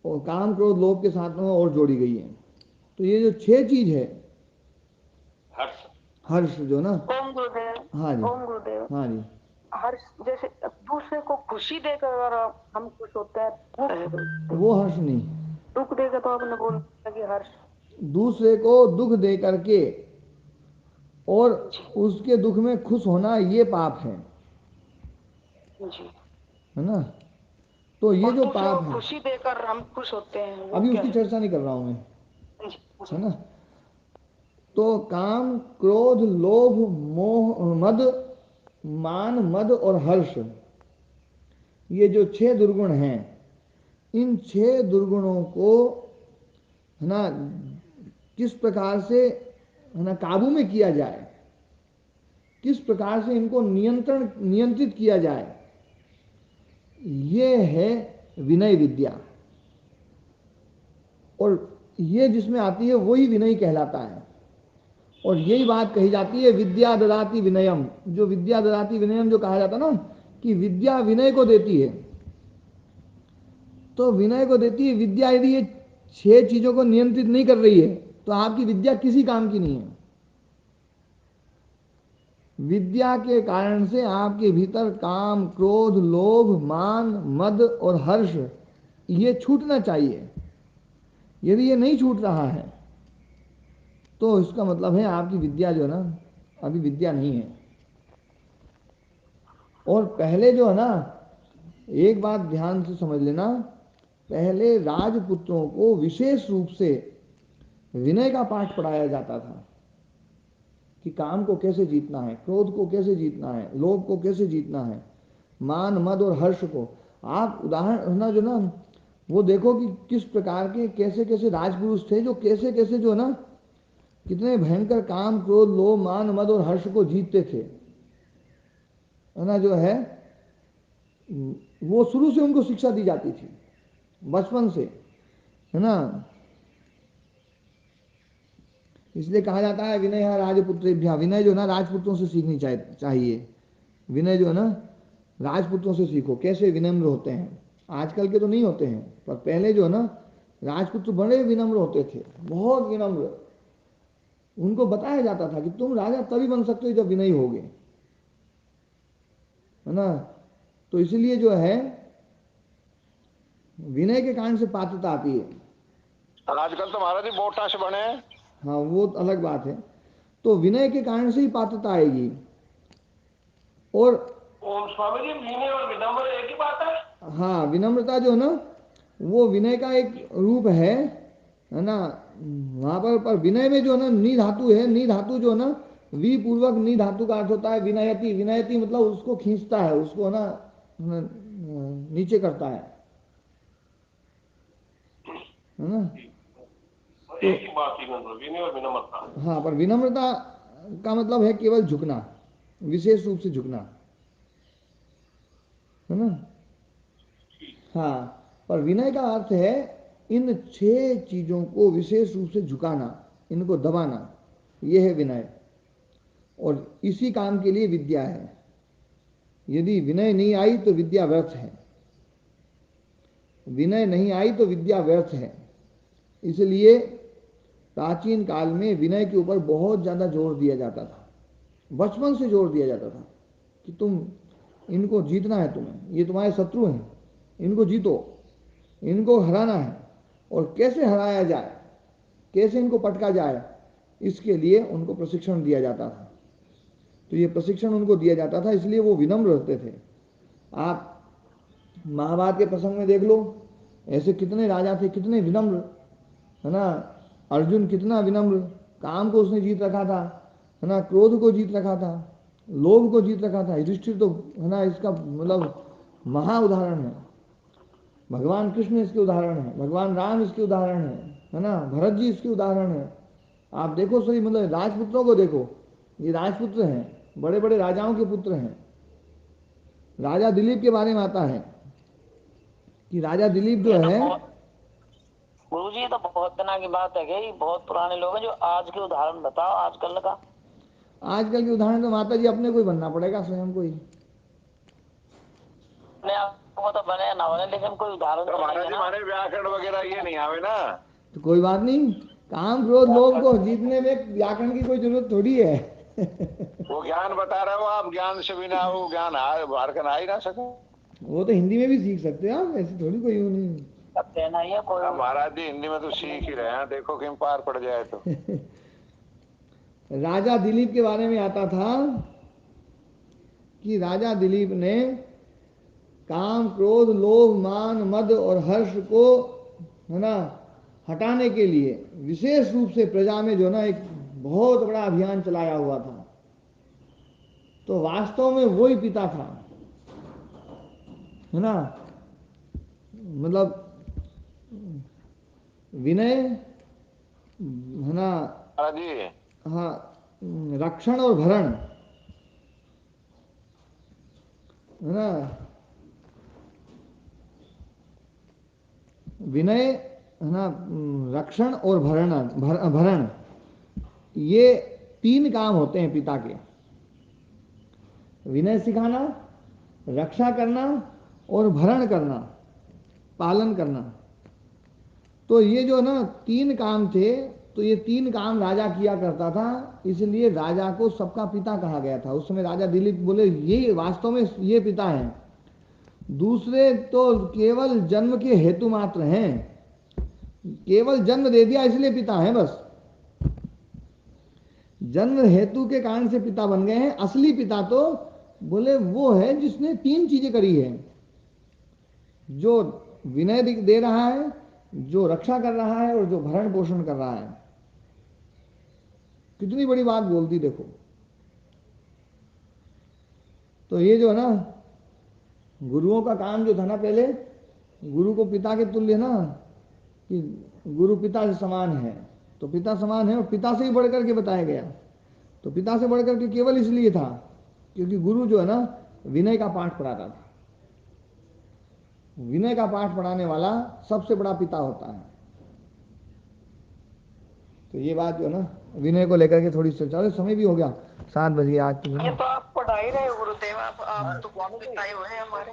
और काम, क्रोध, लोभ के साथ में और जोड़ी गई है। तो ये जो 6 चीज है, हर्ष जो ना। ओम गुरुदेव। हाँ जी, ओम गुरुदेव। हाँ जी। हर्ष जैसे दूसरे को खुशी देकर अगर हम खुश होते हैं, वो हर्ष नहीं। दुख देकर तो आपने बोला कि हर्ष। दूसरे को दुख दे करके और उसके दुख में खुश होना ये पाप है ना। तो ये जो पाप है, खुशी देकर हम खुश होते हैं, अभी उसकी चर्चा नहीं कर रहा हूं मैं, है ना। तो काम, क्रोध, लोभ, मोह, मद, मान, मद और हर्ष, ये जो 6 दुर्गुण हैं, इन 6 दुर्गुणों को है ना किस प्रकार से है ना काबू में किया जाए, किस प्रकार से इनको नियंत्रित किया जाए, ये है विनय विद्या। और ये जिसमें आती है वही विनय कहलाता है। और यही बात कही जाती है विद्या ददाति विनयम। जो विद्या ददाति विनयम जो कहा जाता ना कि विद्या विनय को देती है, तो विनय को देती है विद्या। यदि ये 6 चीजों को नियंत्रित नहीं कर रही है तो आपकी विद्या किसी काम की नहीं है। विद्या के कारण से आपके भीतर काम, क्रोध, लोभ, मान, मद और हर्ष ये छूटना चाहिए। यदि ये नहीं छूट रहा है तो इसका मतलब है आपकी विद्या जो है ना अभी विद्या नहीं है। और पहले जो है ना, एक बात ध्यान से समझ लेना, पहले राजपुत्रों को विशेष रूप से विनय का पाठ पढ़ाया जाता था कि काम को कैसे जीतना है, क्रोध को कैसे जीतना है, लोभ को कैसे जीतना है, मान, मद और हर्ष को। आप उदाहरण ना जो ना वो देखो कि किस प्रकार के कैसे कैसे राजपुरुष थे जो कैसे कैसे जो ना कितने भयंकर काम, क्रोध, लोभ, मान, मद और हर्ष को जीतते थे, है ना। जो है वो शुरू से उनको शिक्षा दी जाती थी, बचपन से, है ना। इसलिए कहा जाता है विनय है राजपुत्रेभ्यः। विनय जो ना राजपुत्रों से सीखनी चाहिए। विनय जो है ना राजपुत्रों से सीखो, कैसे विनम्र होते हैं। आजकल के तो नहीं होते हैं, पर पहले जो है ना राजपुत्र बड़े विनम्र होते थे, बहुत विनम्र। उनको बताया जाता था कि तुम राजा तभी बन सकते हो जब विनयी होगे, है ना। तो इसलिए जो है विनय के कारण से पात्रता आती है। आजकल तो महाराज जी वोटा से बने हैं। हाँ, वो अलग बात है। तो विनय के कारण से ही पात्रता आएगी। और ओम स्वामी जी, विनय और विनम्र एक ही बात है? हाँ, विनम्रता जो है ना वो विनय का एक रूप है ना। वहां पर विनय में जो है ना नी धातु है। नी धातु जो है ना वी पूर्वक नी धातु का अर्थ होता है विनयति। विनयति मतलब उसको खींचता है, उसको ना नीचे करता है ना। तो एक ही बात ही विनय और विनम्रता। हाँ, पर विनम्रता का मतलब है केवल झुकना, विशेष रूप से झुकना, है ना। हाँ, पर विनय का अर्थ है इन 6 चीजों को विशेष रूप से झुकाना, इनको दबाना, यह है विनय। और इसी काम के लिए विद्या है। यदि विनय नहीं आई तो विद्या व्यर्थ है। विनय नहीं आई तो विद्या व्यर्थ है। इसलिए प्राचीन काल में विनय के ऊपर बहुत ज्यादा जोर दिया जाता था, बचपन से जोर दिया जाता था कि तुम इनको जीतना है, तुम्हें, ये तुम्हारे शत्रु हैं, इनको जीतो, इनको हराना है। और कैसे हराया जाए, कैसे इनको पटका जाए, इसके लिए उनको प्रशिक्षण दिया जाता था। तो ये प्रशिक्षण उनको दिया जाता था, इसलिए वो विनम्र रहते थे। आप महाभारत के प्रसंग में देख लो, ऐसे कितने राजा थे, कितने विनम्र, है ना। अर्जुन कितना विनम्र, काम को उसने जीत रखा था, है ना, क्रोध को जीत रखा था, लोभ को जीत रखा था। युधिष्ठिर तो है ना इसका मतलब महा उदाहरण है। भगवान कृष्ण इसके उदाहरण है, भगवान राम इसके उदाहरण है ना, भरत जी इसके उदाहरण है। आप देखो सही, मतलब राजपुत्रों को देखो, ये राजपुत्र हैं, बड़े बड़े राजाओं के पुत्र हैं। राजा दिलीप के बारे में आता है कि राजा दिलीप जो है, गुरु जी, तो बहुत दिनों की बात है कि बहुत पुराने लोग हैं। जो आज के उदाहरण बताओ आजकल का। आजकल के उदाहरण तो माता जी अपने को ही बनना पड़ेगा, स्वयं को ही। आपको तो बने ना बने, लेकिन कोई उदाहरण तो महाराज जी हमारे व्याकरण वगैरह ये नहीं आवे ना। तो कोई बात नहीं, काम, क्रोध, लोभ को जीतने में व्याकरण की कोई जरूरत थोड़ी है। वो ज्ञान बता रहे हो आप, ज्ञान से बिना वो ज्ञान बाहर का आ ही ना सके। वो तो हिंदी में भी सीख सकते हैं आप, ऐसे थोड़ी कोई नहीं। कहना ही है कोई। महाराज जी हिंदी में तो सीख ही रहे हैं, देखो कहीं पार पड़ जाए तो। राजा दिलीप के बारे में आता था कि राजा दिलीप ने काम, क्रोध, लोभ, मान, मद और हर्ष को, है ना, हटाने के लिए विशेष रूप से प्रजा में जो ना एक बहुत बड़ा अभियान चलाया हुआ था। तो वास्तव में वही पिता था, है ना, मतलब विनय, है ना, हाँ, रक्षण और भरण, है ना, विनय, है ना, रक्षण और भरण, ये 3 काम होते हैं पिता के। विनय सिखाना, रक्षा करना और भरण करना, पालन करना। तो ये जो ना 3 काम थे, तो ये 3 काम राजा किया करता था, इसलिए राजा को सबका पिता कहा गया था। उस समय राजा दिलीप बोले ये वास्तव में ये पिता हैं, दूसरे तो केवल जन्म के हेतु मात्र हैं, केवल जन्म दे दिया इसलिए पिता हैं, बस जन्म हेतु के कारण से पिता बन गए हैं। असली पिता तो बोले वो है जिसने 3 चीजें करी है, जो विनय दे रहा है, जो रक्षा कर रहा है और जो भरण पोषण कर रहा है। कितनी बड़ी बात बोलती देखो। तो ये जो है ना, गुरुओं का काम जो था ना, पहले गुरु को पिता के तुल्य ना, कि गुरु पिता से समान है, तो पिता समान है और पिता से ही बढ़कर के बताया गया। तो पिता से बढ़कर के केवल इसलिए था क्योंकि गुरु जो है ना विनय का पाठ पढ़ाता था। विनय का पाठ पढ़ाने वाला सबसे बड़ा पिता होता है। तो ये बात जो है ना विनय को लेकर के थोड़ी चर्चा। समय भी हो गया 7 बजे आज तो। ये तो आप पढ़ा ही रहे हो गुरुदेव, आप तो बहुत पिताई हुए हैं हमारे।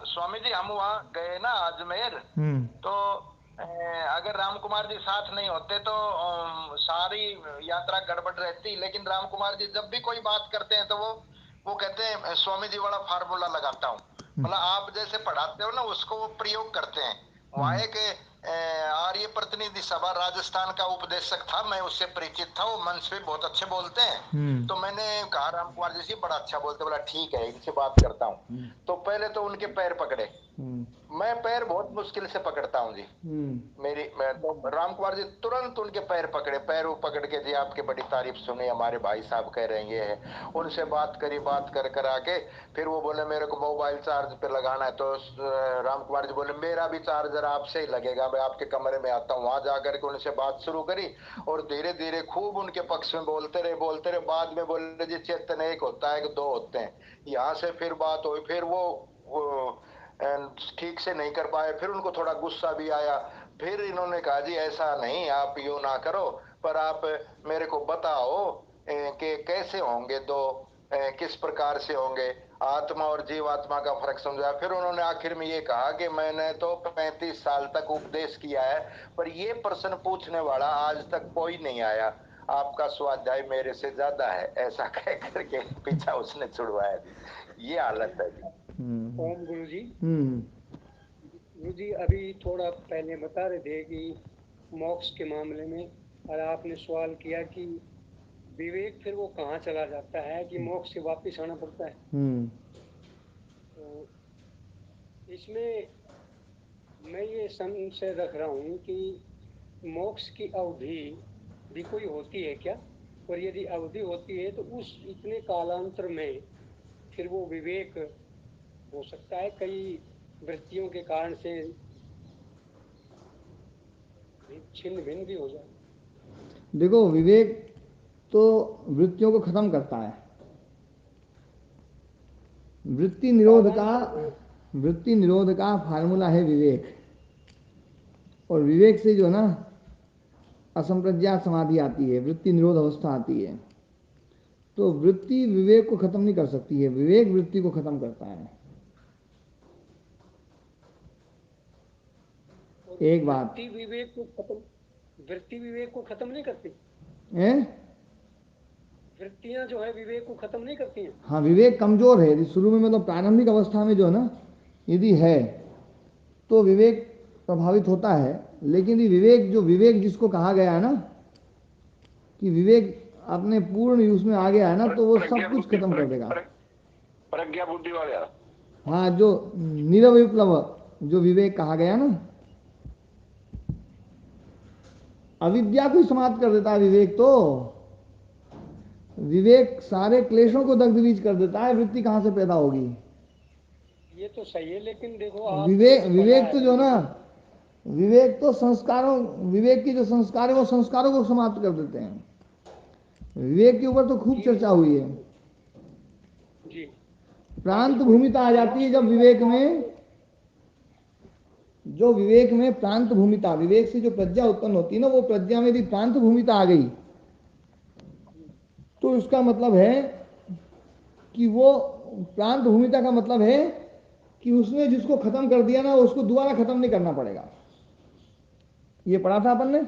स्वामी जी हम वहाँ गए ना अजमेर, तो अगर राम कुमार जी साथ नहीं होते तो सारी यात्रा गड़बड़ रहती। लेकिन राम कुमार जी जब भी कोई बात करते हैं तो वो कहते हैं स्वामी जी वाला फार्मूला लगाता हूँ, मतलब आप जैसे पढ़ाते हो ना उसको वो प्रयोग करते हैं। वहाँ एक आर्य प्रतिनिधि सभा राजस्थान का उपदेशक था, मैं उससे परिचित था, वो मंच पे बहुत अच्छे बोलते हैं। तो मैंने कहा राम कुमार जी से बड़ा अच्छा बोलते, बोला ठीक है इनसे बात करता हूँ। तो पहले तो उनके पैर पकड़े, मैं पैर बहुत मुश्किल से पकड़ता हूँ जी। तो राम कुमार जी तुरंत उनके पैर पकड़े, पैर पकड़ के जी आपकी बड़ी तारीफ सुनी, हमारे भाई साहब कह रहे हैं ये है। उनसे बात करी, बात कर आके फिर वो बोले मेरे को मोबाइल चार्ज पे लगाना है। तो राम कुमार जी बोले मेरा भी चार्जर आपसे ही लगेगा, मैं आपके कमरे में आता हूँ। वहां जाकर के उनसे बात शुरू करी और धीरे धीरे खूब उनके पक्ष में बोलते रहे। बाद में बोले जी चेतन एक होता है कि 2 होते हैं। यहाँ से फिर बात हुई, फिर वो ठीक से नहीं कर पाए, फिर उनको थोड़ा गुस्सा भी आया। फिर इन्होंने कहा जी ऐसा नहीं, आप यूं ना करो, पर आप मेरे को बताओ कि कैसे होंगे 2, किस प्रकार से होंगे, आत्मा और जीवात्मा का फर्क समझाया। फिर उन्होंने आखिर में ये कहा कि मैंने तो 35 साल तक उपदेश किया है, पर ये प्रश्न पूछने वाला आज तक कोई नहीं आया, आपका स्वाध्याय मेरे से ज्यादा है। ऐसा कह करके पीछा उसने छुड़वाया जी। ये हालत है जी। ओम गुरु जी। गुरु जी अभी थोड़ा पहले बता रहे थे कि मोक्ष के मामले में, और आपने सवाल किया कि विवेक फिर वो कहाँ चला जाता है कि मोक्ष से वापस आना पड़ता है। तो इसमें मैं ये संशय रख रहा हूँ कि मोक्ष की अवधि भी कोई होती है क्या, और यदि अवधि होती है तो उस इतने कालांतर में फिर वो विवेक हो सकता है कई वृत्तियों के कारण से छिन्न भिन्न भी हो जाए। देखो विवेक तो वृत्तियों को खत्म करता है। वृत्ति निरोध का फार्मूला है विवेक, और विवेक से जो है ना असंप्रज्ञात समाधि आती है, वृत्ति निरोध अवस्था आती है। तो वृत्ति विवेक को खत्म नहीं कर सकती है, विवेक वृत्ति को खत्म करता है। एक बात, वृत्ति विवेक को खत्म नहीं करती है? वृत्तियां जो है विवेक को खत्म नहीं करती हैं। हाँ, विवेक कमजोर है यदि शुरू में, मतलब प्रारंभिक अवस्था में जो है ना यदि है तो विवेक प्रभावित होता है। लेकिन विवेक जिसको कहा गया है ना कि विवेक अपने पूर्ण उसमें आ गया है ना, तो वो सब कुछ खत्म कर देगा। प्रज्ञा बुद्धि वाला, हाँ, जो निरविप्लव जो विवेक कहा गया ना, अविद्या को समाप्त कर देता है विवेक। तो विवेक सारे क्लेशों को दग्ध बीज कर देता है, वृत्ति कहां से पैदा होगी? ये तो सही है, लेकिन देखो आप विवेक तो जो ना, विवेक तो संस्कारों, विवेक की जो संस्कार है वो संस्कारों को समाप्त कर देते हैं। विवेक के ऊपर तो खूब चर्चा हुई है। जी। प्रांत भूमिता आ जाती है जब विवेक में, जो विवेक में प्रांत भूमिता, विवेक से जो प्रज्ञा उत्पन्न होती है ना, वो प्रज्ञा में यदि प्रांत भूमिता आ गई तो इसका मतलब है कि वो प्रांत भूमिता का मतलब है कि उसने जिसको खत्म कर दिया ना, उसको दोबारा खत्म नहीं करना पड़ेगा। ये पढ़ा था अपन ने,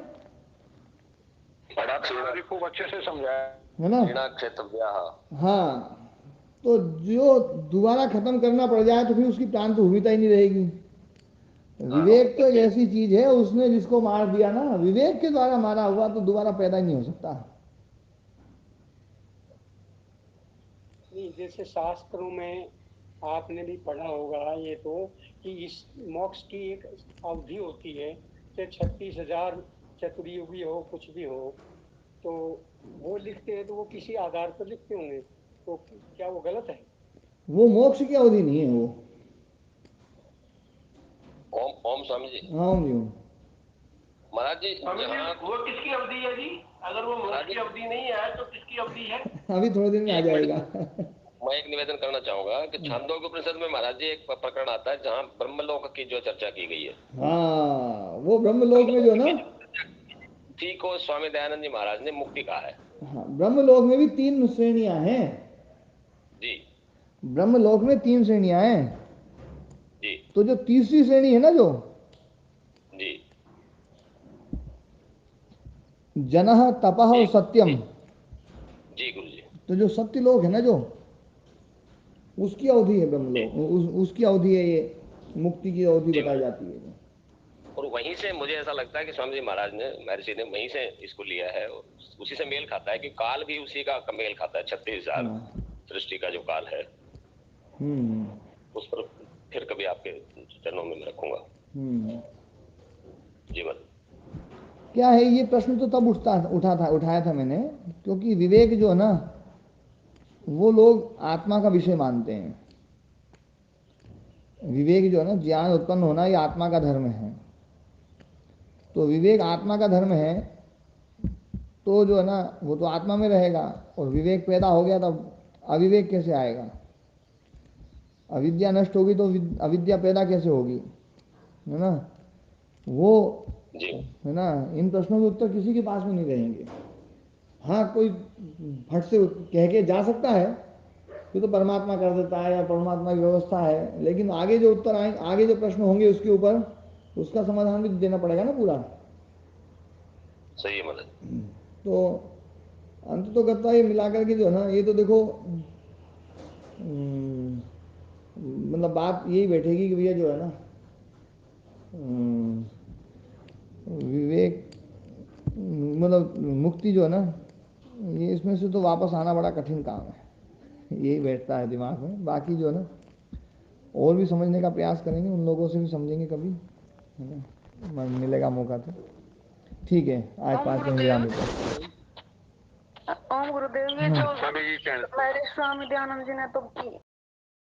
पढ़ा था, खूब अच्छे से समझाया है ना? हाँ, तो जो दोबारा खत्म करना पड़ जाए तो फिर उसकी प्रांत भूमिता ही नहीं रहेगी। विवेक तो एक ऐसी चीज है, उसने जिसको मार दिया ना, विवेक के द्वारा मारा हुआ, तो दोबारा पैदा ही नहीं हो सकता। नहीं, जैसे शास्त्रों में आपने भी पढ़ा होगा ये तो, कि इस मोक्ष की एक अवधि होती है, चाहे 36,000 चतुर्युगी हो, कुछ भी हो, तो वो लिखते हैं तो वो किसी आधार पर लिखते होंगे, तो क्या वो गलत है? वो मोक्ष की अवधि नहीं है वो। ओम स्वामी जी। हाँ ओम जी। महाराज जी, वो किसकी अवधि है जी? अगर वो मोक्ष की अवधि नहीं है तो किसकी अवधि है? अभी थोड़े दिन में आ जाएगा। मैं एक निवेदन करना चाहूंगा कि छांदोग्य उपनिषद में महाराज जी एक प्रकरण आता है जहाँ ब्रह्मलोक की जो चर्चा की गई है। हाँ, वो ब्रह्मलोक में जो ना, ठीक को स्वामी दयानंद जी महाराज ने मुक्ति कहा है। हाँ, ब्रह्मलोक में भी 3 श्रेणियां हैं जी। ब्रह्मलोक में 3 श्रेणियां हैं जी। तो जो तीसरी श्रेणी है ना, जो जी, जनः तपः और सत्यम, जी गुरु जी, तो जो सत्य लोक है ना, जो उसकी अवधि है ब्रह्मलोक, उसकी अवधि है, ये मुक्ति की अवधि बताई जाती है। और वहीं से मुझे ऐसा लगता है कि स्वामी जी महाराज ने, महर्षि ने वहीं से इसको लिया है, उसी से मेल खाता है कि काल भी उसी का मेल खाता है। 36,000 सृष्टि का जो काल है, उस पर फिर कभी आपके चरणों में मैं रखूंगा। जी मत क्या है ये प्रश्न तो तब उठाया था मैंने, क्योंकि विवेक जो है ना, वो लोग आत्मा का विषय मानते हैं। विवेक जो है ना, ज्ञान उत्पन्न होना, ये आत्मा का धर्म है। तो विवेक आत्मा का धर्म है, तो जो है ना, वो तो आत्मा में रहेगा। और विवेक पैदा हो गया तब अविवेक कैसे आएगा? अविद्या नष्ट होगी तो अविद्या पैदा कैसे होगी? है ना? वो है ना, इन प्रश्नों के उत्तर किसी के पास में नहीं रहेंगे। हाँ, कोई फट से कह के जा सकता है कि तो परमात्मा कर देता है या परमात्मा की व्यवस्था है, लेकिन आगे जो उत्तर आएंगे, आगे जो प्रश्न होंगे उसके ऊपर, उसका समाधान भी देना पड़ेगा ना पूरा। सही है मतलब। तो अंत तो करता ये मिलाकर के जो है ना, ये तो देखो, मतलब बात यही बैठेगी कि भैया जो है ना, विवेक मतलब मुक्ति जो है ना, ये इसमें से तो वापस आना बड़ा कठिन काम है। यही बैठता है दिमाग में। बाकी जो है ना, और भी समझने का प्रयास करेंगे, उन लोगों से भी समझेंगे कभी, है ना, मिलेगा मौका तो। ठीक है, आज 5 मिनट विराम देते हैं। ओम गुरुदेव, ये जो मेरे स्वामी दयानंद जी ने तो